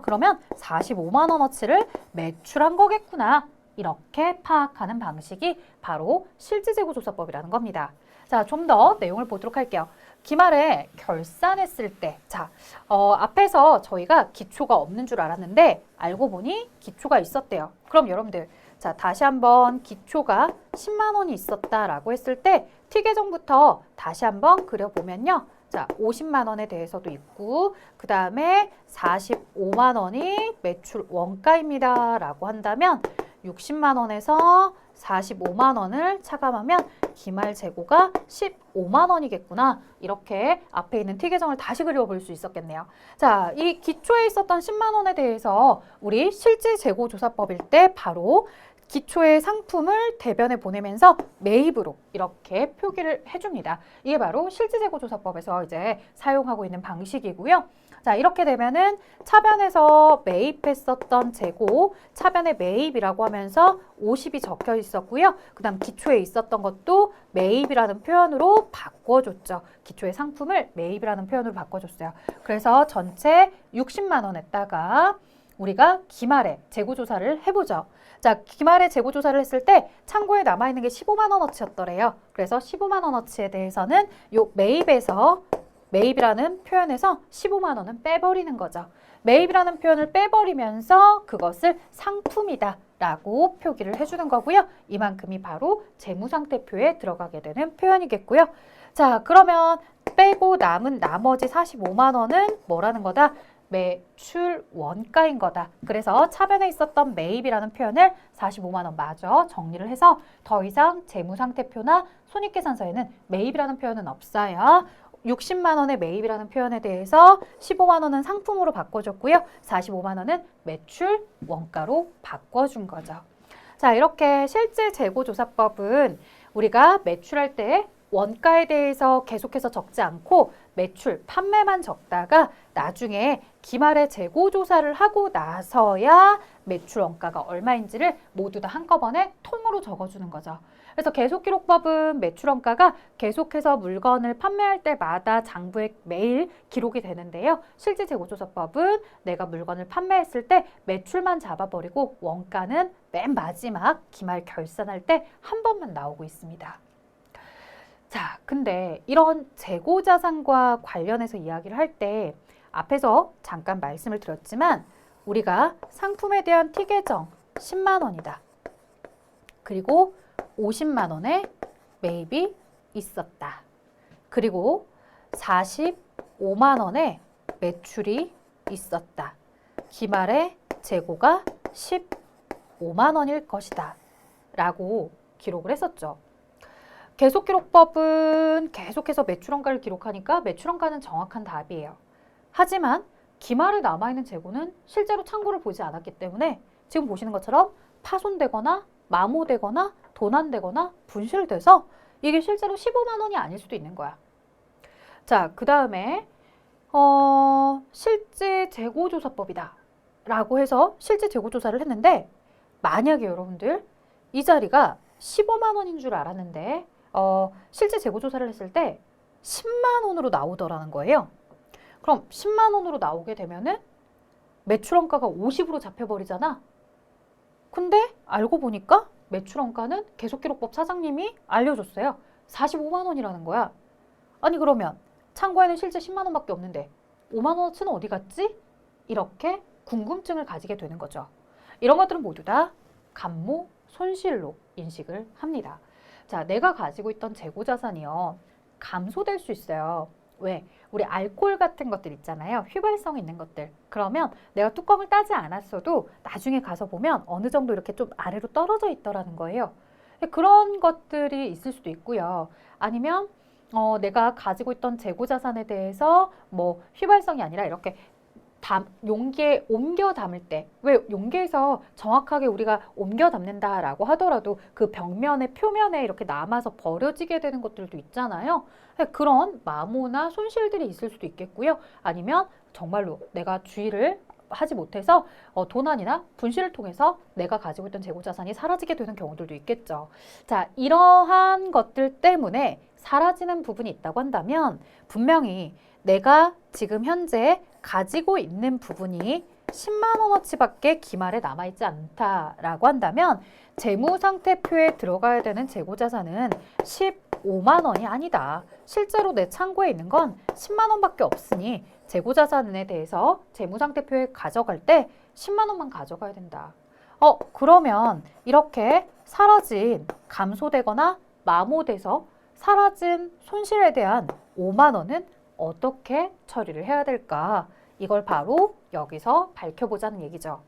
그러면 45만 원어치를 매출한 거겠구나. 이렇게 파악하는 방식이 바로 실지재고조사법이라는 겁니다. 자, 좀 더 내용을 보도록 할게요. 기말에 결산했을 때, 자, 앞에서 저희가 기초가 없는 줄 알았는데 알고 보니 기초가 있었대요. 그럼 여러분들, 자, 다시 한번 기초가 10만 원이 있었다라고 했을 때 T계정부터 다시 한번 그려보면요. 자, 50만 원에 대해서도 있고, 그 다음에 45만 원이 매출 원가입니다 라고 한다면 60만 원에서 45만 원을 차감하면 기말 재고가 15만 원이겠구나. 이렇게 앞에 있는 T계정을 다시 그려볼 수 있었겠네요. 자, 이 기초에 있었던 10만 원에 대해서 우리 실지재고조사법일 때 바로 기초의 상품을 대변에 보내면서 매입으로 이렇게 표기를 해줍니다. 이게 바로 실지재고조사법에서 이제 사용하고 있는 방식이고요. 자, 이렇게 되면은 차변에서 매입했었던 재고, 차변에 매입이라고 하면서 50이 적혀 있었고요. 그 다음 기초에 있었던 것도 매입이라는 표현으로 바꿔줬죠. 기초의 상품을 매입이라는 표현으로 바꿔줬어요. 그래서 전체 60만 원에다가 우리가 기말에 재고조사를 해보죠. 자, 기말에 재고조사를 했을 때 창고에 남아있는 게 15만 원어치였더래요. 그래서 15만 원어치에 대해서는 요 매입이라는 표현에서 15만 원은 빼버리는 거죠. 매입이라는 표현을 빼버리면서 그것을 상품이다 라고 표기를 해주는 거고요. 이만큼이 바로 재무상태표에 들어가게 되는 표현이겠고요. 자, 그러면 빼고 남은 나머지 45만 원은 뭐라는 거다? 매출 원가인 거다. 그래서 차변에 있었던 매입이라는 표현을 45만 원 마저 정리를 해서 더 이상 재무상태표나 손익계산서에는 매입이라는 표현은 없어요. 60만 원의 매입이라는 표현에 대해서 15만 원은 상품으로 바꿔줬고요. 45만 원은 매출 원가로 바꿔준 거죠. 자, 이렇게 실제 재고조사법은 우리가 매출할 때 원가에 대해서 계속해서 적지 않고 매출, 판매만 적다가 나중에 기말에 재고 조사를 하고 나서야 매출 원가가 얼마인지를 모두 다 한꺼번에 통으로 적어주는 거죠. 그래서 계속기록법은 매출 원가가 계속해서 물건을 판매할 때마다 장부에 매일 기록이 되는데요. 실질재고조사법은 내가 물건을 판매했을 때 매출만 잡아버리고 원가는 맨 마지막 기말 결산할 때 한 번만 나오고 있습니다. 자, 근데 이런 재고자산과 관련해서 이야기를 할 때 앞에서 잠깐 말씀을 드렸지만 우리가 상품에 대한 티계정 10만 원이다. 그리고 50만 원의 매입이 있었다. 그리고 45만 원의 매출이 있었다. 기말에 재고가 15만 원일 것이다. 라고 기록을 했었죠. 계속기록법은 계속해서 매출원가를 기록하니까 매출원가는 정확한 답이에요. 하지만 기말에 남아있는 재고는 실제로 창고를 보지 않았기 때문에 지금 보시는 것처럼 파손되거나 마모되거나 도난되거나 분실돼서 이게 실제로 15만 원이 아닐 수도 있는 거야. 자, 그 다음에 실제 재고조사법이다 라고 해서 실제 재고조사를 했는데 만약에 여러분들 이 자리가 15만 원인 줄 알았는데 실제 재고조사를 했을 때 10만 원으로 나오더라는 거예요. 그럼 10만 원으로 나오게 되면은 매출원가가 50으로 잡혀버리잖아. 근데 알고 보니까 매출원가는 계속기록법 사장님이 알려줬어요. 45만 원이라는 거야. 아니 그러면 창고에는 실제 10만 원밖에 없는데 5만 원어치는 어디 갔지? 이렇게 궁금증을 가지게 되는 거죠. 이런 것들은 모두 다 감모 손실로 인식을 합니다. 자, 내가 가지고 있던 재고자산이요. 감소될 수 있어요. 왜? 우리 알코올 같은 것들 있잖아요. 휘발성 있는 것들. 그러면 내가 뚜껑을 따지 않았어도 나중에 가서 보면 어느 정도 이렇게 좀 아래로 떨어져 있더라는 거예요. 그런 것들이 있을 수도 있고요. 아니면 내가 가지고 있던 재고자산에 대해서 뭐 휘발성이 아니라 이렇게 용기에 옮겨 담을 때, 왜 용기에서 정확하게 우리가 옮겨 담는다라고 하더라도 그 벽면에 표면에 이렇게 남아서 버려지게 되는 것들도 있잖아요. 그런 마모나 손실들이 있을 수도 있겠고요. 아니면 정말로 내가 주의를 하지 못해서 도난이나 분실을 통해서 내가 가지고 있던 재고자산이 사라지게 되는 경우들도 있겠죠. 자, 이러한 것들 때문에 사라지는 부분이 있다고 한다면 분명히 내가 지금 현재 가지고 있는 부분이 10만 원어치밖에 기말에 남아있지 않다라고 한다면 재무상태표에 들어가야 되는 재고자산은 15만 원이 아니다. 실제로 내 창고에 있는 건 10만 원밖에 없으니 재고자산에 대해서 재무상태표에 가져갈 때 10만 원만 가져가야 된다. 그러면 이렇게 사라진, 감소되거나 마모돼서 사라진 손실에 대한 5만 원은 어떻게 처리를 해야 될까? 이걸 바로 여기서 밝혀보자는 얘기죠.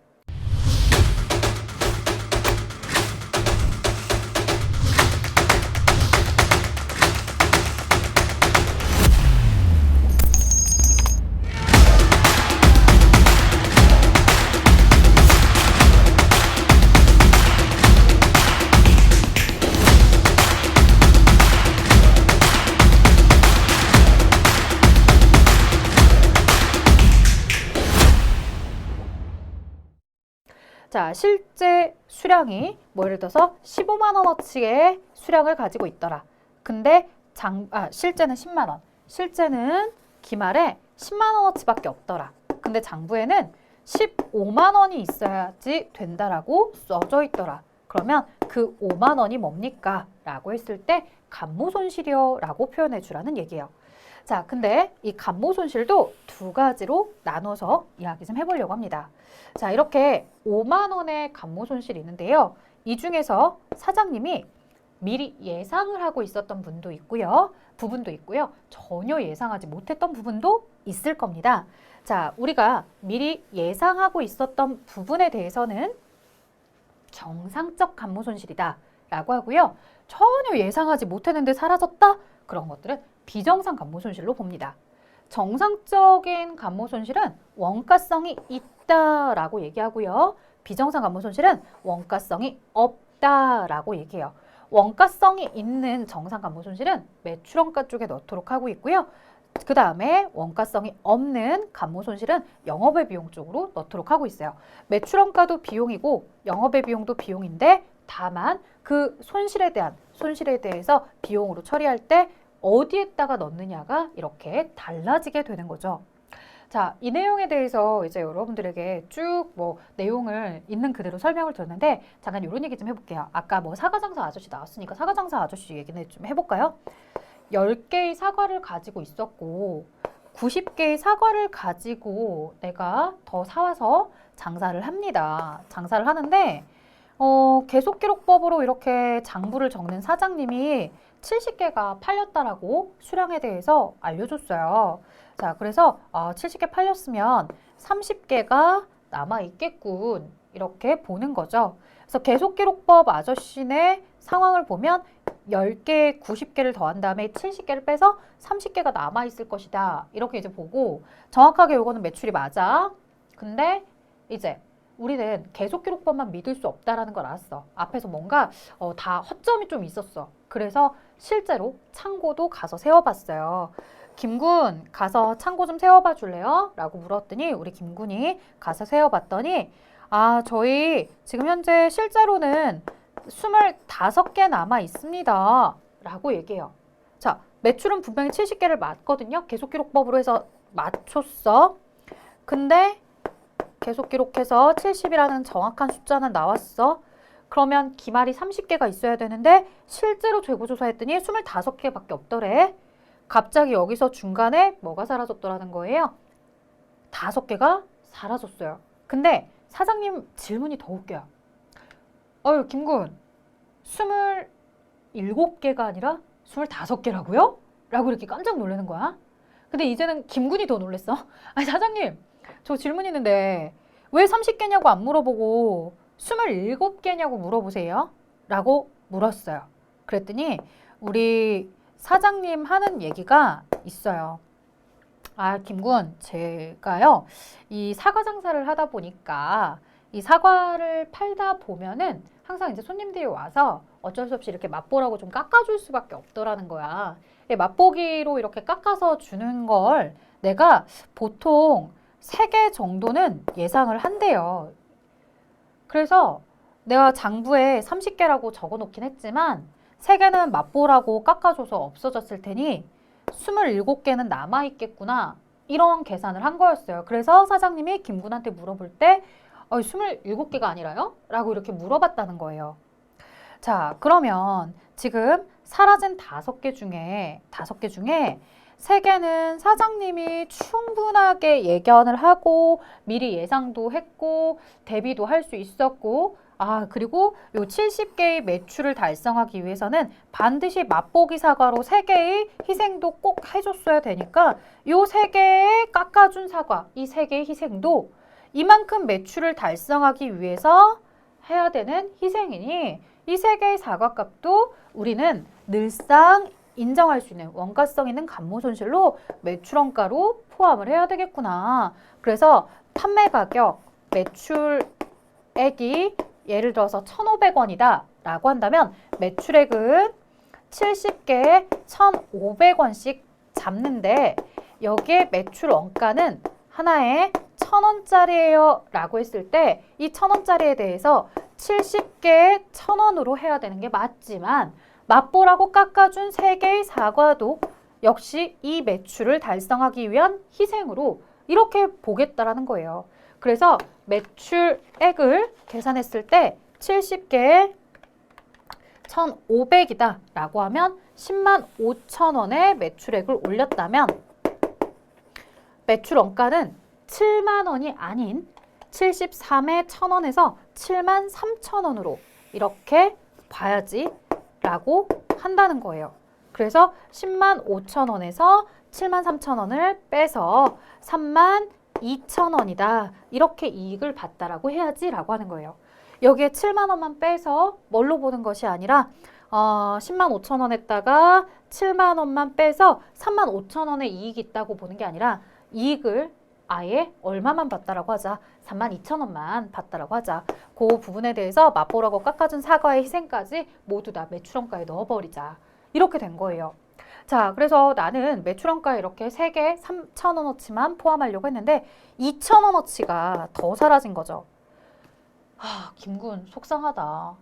자, 실제 수량이 뭐 예를 들어서 15만 원어치의 수량을 가지고 있더라. 근데 실제는 10만 원. 실제는 기말에 10만 원어치밖에 없더라. 근데 장부에는 15만 원이 있어야지 된다라고 써져 있더라. 그러면 그 5만 원이 뭡니까? 라고 했을 때 감모손실이요 라고 표현해 주라는 얘기예요. 자, 근데 이 감모손실도 두 가지로 나눠서 이야기 좀 해보려고 합니다. 자, 이렇게 5만 원의 감모손실이 있는데요. 이 중에서 사장님이 미리 예상을 하고 있었던 부분도 있고요. 전혀 예상하지 못했던 부분도 있을 겁니다. 자, 우리가 미리 예상하고 있었던 부분에 대해서는 정상적 감모손실이다 라고 하고요. 전혀 예상하지 못했는데 사라졌다? 그런 것들은 비정상 감모손실로 봅니다. 정상적인 감모손실은 원가성이 있다라고 얘기하고요. 비정상 감모손실은 원가성이 없다라고 얘기해요. 원가성이 있는 정상 감모 손실은 매출원가 쪽에 넣도록 하고 있고요. 그 다음에 원가성이 없는 감모 손실은 영업외 비용 쪽으로 넣도록 하고 있어요. 매출원가도 비용이고 영업외 비용도 비용인데 다만 그 손실에 대해서 비용으로 처리할 때 어디에다가 넣느냐가 이렇게 달라지게 되는 거죠. 자, 이 내용에 대해서 이제 여러분들에게 쭉 뭐 내용을 있는 그대로 설명을 드렸는데 잠깐 이런 얘기 좀 해볼게요. 아까 뭐 사과장사 아저씨 나왔으니까 사과장사 아저씨 얘기는 좀 해볼까요? 10개의 사과를 가지고 있었고 90개의 사과를 가지고 내가 더 사와서 장사를 합니다. 장사를 하는데 계속기록법으로 이렇게 장부를 적는 사장님이 70개가 팔렸다라고 수량에 대해서 알려줬어요. 자, 그래서 70개 팔렸으면 30개가 남아있겠군. 이렇게 보는 거죠. 그래서 계속기록법 아저씨네 상황을 보면 10개, 90개를 더한 다음에 70개를 빼서 30개가 남아있을 것이다. 이렇게 이제 보고 정확하게 요거는 매출이 맞아. 근데 이제 우리는 계속기록법만 믿을 수 없다라는 걸 알았어. 앞에서 뭔가 다 허점이 좀 있었어. 그래서 실제로 창고도 가서 세워봤어요. 김군 가서 창고 좀 세워봐 줄래요? 라고 물었더니 우리 김군이 가서 세워봤더니 저희 지금 현재 실제로는 25개 남아 있습니다. 라고 얘기해요. 자, 매출은 분명히 70개를 맞거든요. 계속기록법으로 해서 맞췄어. 근데 계속 기록해서 70이라는 정확한 숫자는 나왔어. 그러면 기말이 30개가 있어야 되는데 실제로 재고조사했더니 25개밖에 없더래. 갑자기 여기서 중간에 뭐가 사라졌더라는 거예요? 5개가 사라졌어요. 근데 사장님 질문이 더 웃겨요. 김군, 27개가 아니라 25개라고요? 라고 이렇게 깜짝 놀라는 거야. 근데 이제는 김군이 더 놀랬어. 아니 사장님, 저 질문 있는데 왜 30개냐고 안 물어보고 27개냐고 물어보세요? 라고 물었어요. 그랬더니 우리 사장님 하는 얘기가 있어요. 김군, 제가요, 이 사과 장사를 하다 보니까 이 사과를 팔다 보면은 항상 이제 손님들이 와서 어쩔 수 없이 이렇게 맛보라고 좀 깎아줄 수밖에 없더라는 거야. 맛보기로 이렇게 깎아서 주는 걸 내가 보통 3개 정도는 예상을 한대요. 그래서 내가 장부에 30개라고 적어 놓긴 했지만 3개는 맛보라고 깎아줘서 없어졌을 테니 27개는 남아있겠구나. 이런 계산을 한 거였어요. 그래서 사장님이 김군한테 물어볼 때 27개가 아니라요? 라고 이렇게 물어봤다는 거예요. 자, 그러면 지금 사라진 5개 중에 3개는 사장님이 충분하게 예견을 하고 미리 예상도 했고 대비도 할 수 있었고 그리고 요 70개의 매출을 달성하기 위해서는 반드시 맛보기 사과로 3개의 희생도 꼭 해줬어야 되니까 요 3개의 깎아준 사과, 이 3개의 희생도 이만큼 매출을 달성하기 위해서 해야 되는 희생이니 이 3개의 사과값도 우리는 늘상 인정할 수 있는 원가성 있는 감모 손실로 매출원가로 포함을 해야 되겠구나. 그래서 판매 가격, 매출액이 예를 들어서 1,500원이다 라고 한다면 매출액은 70개에 1,500원씩 잡는데 여기에 매출 원가는 하나에 1,000원짜리예요 라고 했을 때 이 1,000원짜리에 대해서 70개에 1,000원으로 해야 되는 게 맞지만 맛보라고 깎아준 3개의 사과도 역시 이 매출을 달성하기 위한 희생으로 이렇게 보겠다라는 거예요. 그래서 매출액을 계산했을 때 70개에 1,500이다 라고 하면 105,000원의 매출액을 올렸다면 매출 원가는 7만 원이 아닌 73에 1,000원에서 73,000원으로 이렇게 봐야지 라고 한다는 거예요. 그래서 105,000원에서 73,000원을 빼서 32,000원이다. 이렇게 이익을 봤다라고 해야지 라고 하는 거예요. 여기에 7만 원만 빼서 뭘로 보는 것이 아니라 105,000원에다가 7만 원만 빼서 35,000원의 이익이 있다고 보는 게 아니라 이익을 아예 얼마만 받다라고 하자. 32,000원만 받다라고 하자. 그 부분에 대해서 맛보라고 깎아준 사과의 희생까지 모두 다 매출원가에 넣어버리자. 이렇게 된 거예요. 자, 그래서 나는 매출원가에 이렇게 3개 3,000원어치만 포함하려고 했는데 2,000원어치가 더 사라진 거죠. 김군 속상하다.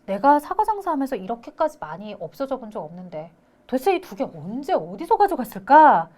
내가 사과 장사하면서 이렇게까지 많이 없어져 본 적 없는데 도대체 이 두 개 언제 어디서 가져갔을까?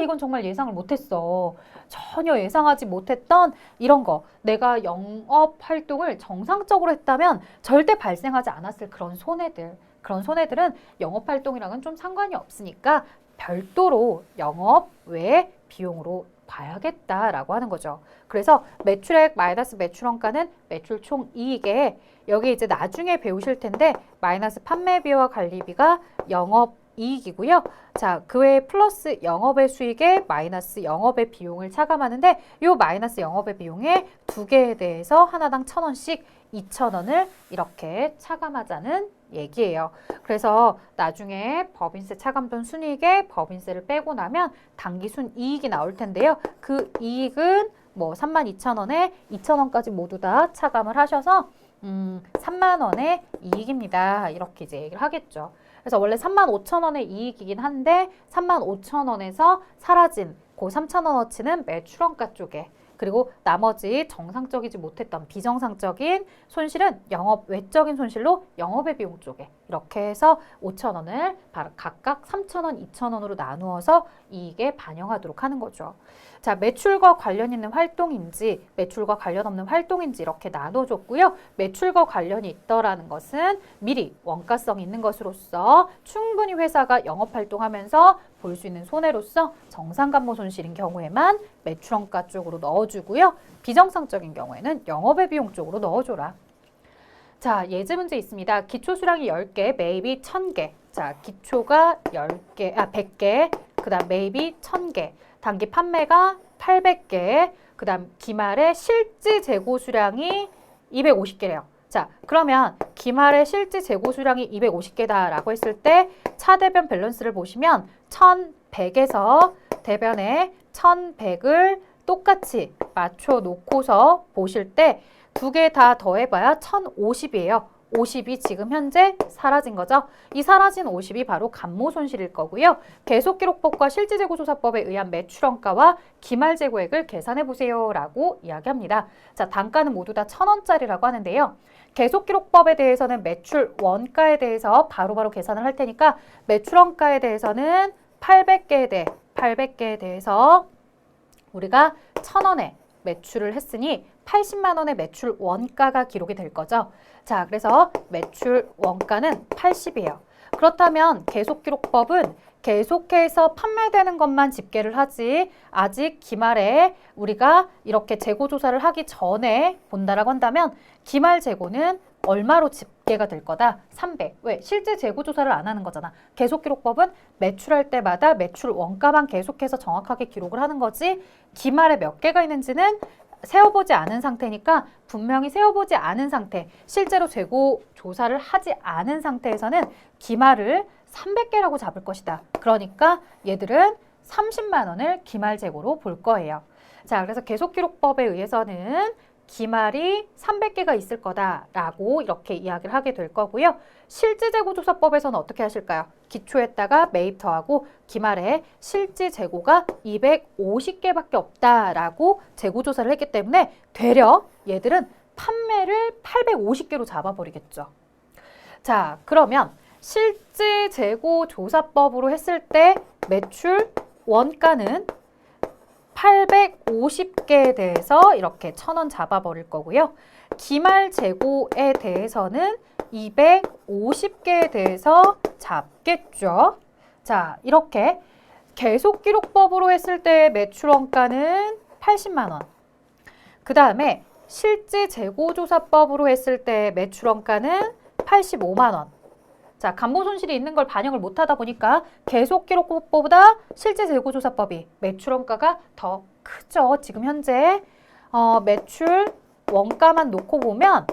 이건 정말 예상을 못했어. 전혀 예상하지 못했던 이런 거. 내가 영업 활동을 정상적으로 했다면 절대 발생하지 않았을 그런 손해들. 그런 손해들은 영업 활동이랑은 좀 상관이 없으니까 별도로 영업 외 비용으로 봐야겠다라고 하는 거죠. 그래서 매출액 마이너스 매출원가는 매출 총 이익에 여기 이제 나중에 배우실 텐데 마이너스 판매비와 관리비가 영업이익이고요. 자, 그 외에 플러스 영업의 수익에 마이너스 영업의 비용을 차감하는데 이 마이너스 영업의 비용에 두 개에 대해서 하나당 1,000원씩 2,000원을 이렇게 차감하자는 얘기예요. 그래서 나중에 법인세 차감돈 순이익에 법인세를 빼고 나면 당기순이익이 나올 텐데요. 그 이익은 뭐 32,000원에 2,000원까지 모두 다 차감을 하셔서 3만 원의 이익입니다. 이렇게 이제 얘기를 하겠죠. 그래서 원래 35,000원의 이익이긴 한데 35,000원에서 사라진 그 3,000원어치는 매출원가 쪽에 그리고 나머지 정상적이지 못했던 비정상적인 손실은 영업 외적인 손실로 영업의 비용 쪽에 이렇게 해서 5,000원을 각각 3,000원, 2,000원으로 나누어서 이익에 반영하도록 하는 거죠. 자, 매출과 관련 있는 활동인지 매출과 관련 없는 활동인지 이렇게 나눠줬고요. 매출과 관련이 있더라는 것은 미리 원가성이 있는 것으로서 충분히 회사가 영업활동하면서 볼 수 있는 손해로서 정상간모 손실인 경우에만 매출원가 쪽으로 넣어주고요. 비정상적인 경우에는 영업의 비용 쪽으로 넣어줘라. 자, 예제 문제 있습니다. 기초 수량이 10개, 매입이 1,000개. 자, 기초가 100개, 그 다음 매입이 1,000개. 단기 판매가 800개, 그 다음 기말의 실질 재고 수량이 250개래요. 자, 그러면 기말의 실질 재고 수량이 250개다라고 했을 때 차대변 밸런스를 보시면 1,100에서 대변에 1,100을 똑같이 맞춰 놓고서 보실 때 두 개 다 더해봐야 1,050이에요. 50이 지금 현재 사라진 거죠. 이 사라진 50이 바로 감모 손실일 거고요. 계속기록법과 실질재고조사법에 의한 매출원가와 기말재고액을 계산해 보세요 라고 이야기합니다. 자, 단가는 모두 다 1,000원짜리라고 하는데요. 계속기록법에 대해서는 매출 원가에 대해서 바로바로 계산을 할 테니까 매출원가에 대해서는 800개에 대해서 우리가 1,000원에 매출을 했으니 80만 원의 매출 원가가 기록이 될 거죠. 자, 그래서 매출 원가는 80이에요. 그렇다면 계속기록법은 계속해서 판매되는 것만 집계를 하지 아직 기말에 우리가 이렇게 재고조사를 하기 전에 본다라고 한다면 기말 재고는 얼마로 집계가 될 거다? 300. 왜? 실제 재고조사를 안 하는 거잖아. 계속기록법은 매출할 때마다 매출 원가만 계속해서 정확하게 기록을 하는 거지 기말에 몇 개가 있는지는 세어보지 않은 상태니까 분명히 세어보지 않은 상태, 실제로 재고 조사를 하지 않은 상태에서는 기말을 300개라고 잡을 것이다. 그러니까 얘들은 30만 원을 기말 재고로 볼 거예요. 자, 그래서 계속기록법에 의해서는 기말이 300개가 있을 거다라고 이렇게 이야기를 하게 될 거고요. 실질재고조사법에서는 어떻게 하실까요? 기초에다가 매입 더하고 기말에 실질재고가 250개밖에 없다라고 재고조사를 했기 때문에 되려 얘들은 판매를 850개로 잡아버리겠죠. 자, 그러면 실질재고조사법으로 했을 때 매출 원가는 850개에 대해서 이렇게 1,000원 잡아버릴 거고요. 기말 재고에 대해서는 250개에 대해서 잡겠죠. 자, 이렇게 계속기록법으로 했을 때 매출 원가는 80만 원. 그 다음에 실질재고조사법으로 했을 때 매출 원가는 85만 원. 자, 감모 손실이 있는 걸 반영을 못하다 보니까 계속기록법보다 실질재고조사법이 매출 원가가 더 크죠. 지금 현재 매출 원가만 놓고 보면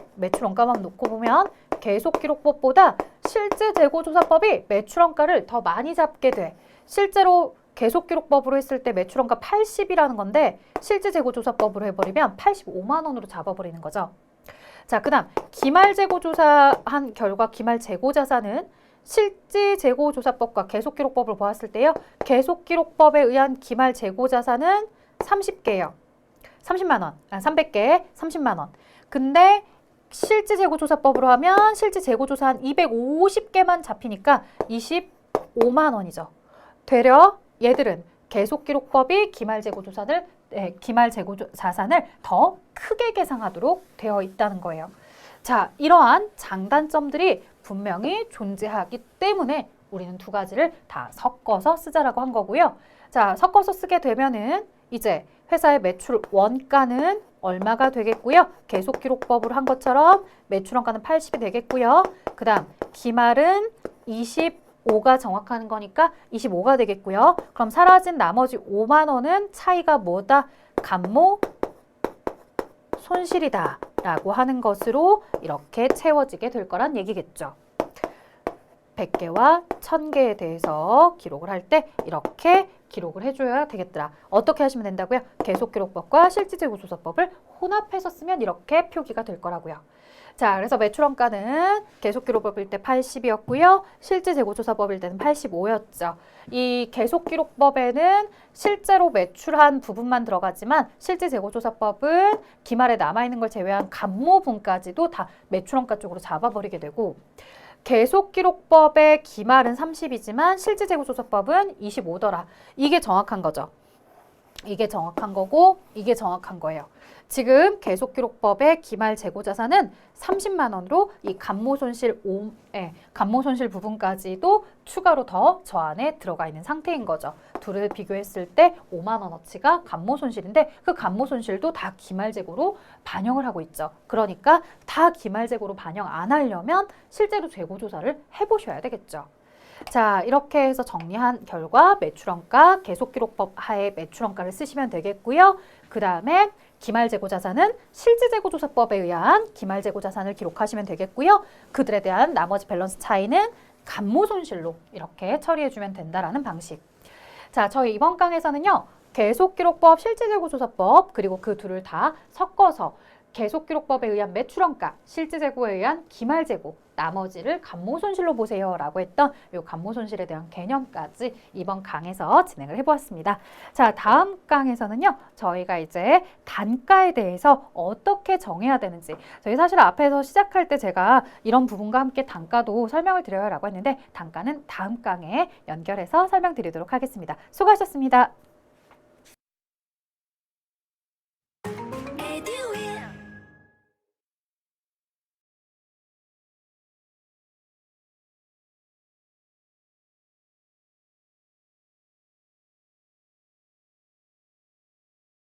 계속기록법보다 실질재고조사법이 매출 원가를 더 많이 잡게 돼. 실제로 계속기록법으로 했을 때 매출원가 80이라는 건데 실제 재고조사법으로 해버리면 85만 원으로 잡아버리는 거죠. 자, 그 다음 기말재고조사한 결과 기말재고자산은 실질재고조사법과 계속기록법을 보았을 때요. 계속기록법에 의한 기말재고자산은 30개예요. 30만 원, 300개에 30만 원. 근데 실질재고조사법으로 하면 실질재고조사 한 250개만 잡히니까 25만 원이죠. 되려 얘들은 계속기록법이 기말재고자산을 더 크게 계상하도록 되어 있다는 거예요. 자, 이러한 장단점들이 분명히 존재하기 때문에 우리는 두 가지를 다 섞어서 쓰자라고 한 거고요. 자, 섞어서 쓰게 되면은 이제 회사의 매출 원가는 얼마가 되겠고요. 계속기록법으로 한 것처럼 매출 원가는 80이 되겠고요. 그 다음 기말은 25가 정확한 거니까 25가 되겠고요. 그럼 사라진 나머지 5만 원은 차이가 뭐다? 감모 손실이다 라고 하는 것으로 이렇게 채워지게 될 거란 얘기겠죠. 100개와 1000개에 대해서 기록을 할 때 이렇게 기록을 해줘야 되겠더라. 어떻게 하시면 된다고요? 계속기록법과 실질재고조사법을 혼합해서 쓰면 이렇게 표기가 될 거라고요. 자, 그래서 매출원가는 계속기록법일 때 80이었고요. 실질재고조사법일 때는 85였죠. 이 계속기록법에는 실제로 매출한 부분만 들어가지만 실질재고조사법은 기말에 남아있는 걸 제외한 감모분까지도 다 매출원가 쪽으로 잡아버리게 되고 계속기록법의 기말은 30이지만 실질재고조사법은 25더라. 이게 정확한 거죠. 이게 정확한 거고 이게 정확한 거예요. 지금 계속기록법의 기말재고자산은 30만 원으로 이 감모손실 부분까지도 추가로 더 저 안에 들어가 있는 상태인 거죠. 둘을 비교했을 때 5만 원어치가 감모손실인데 그 감모손실도 다 기말재고로 반영을 하고 있죠. 그러니까 다 기말재고로 반영 안 하려면 실제로 재고조사를 해보셔야 되겠죠. 자, 이렇게 해서 정리한 결과 매출원가, 계속기록법 하에 매출원가를 쓰시면 되겠고요. 그 다음에 기말재고자산은 실질재고조사법에 의한 기말재고자산을 기록하시면 되겠고요. 그들에 대한 나머지 밸런스 차이는 감모손실로 이렇게 처리해주면 된다라는 방식. 자, 저희 이번 강에서는요. 계속기록법, 실질재고조사법 그리고 그 둘을 다 섞어서 계속기록법에 의한 매출원가, 실질재고에 의한 기말재고, 나머지를 감모손실로 보세요 라고 했던 이 감모손실에 대한 개념까지 이번 강에서 진행을 해보았습니다. 자, 다음 강에서는요. 저희가 이제 단가에 대해서 어떻게 정해야 되는지 저희 사실 앞에서 시작할 때 제가 이런 부분과 함께 단가도 설명을 드려요 라고 했는데 단가는 다음 강에 연결해서 설명드리도록 하겠습니다. 수고하셨습니다.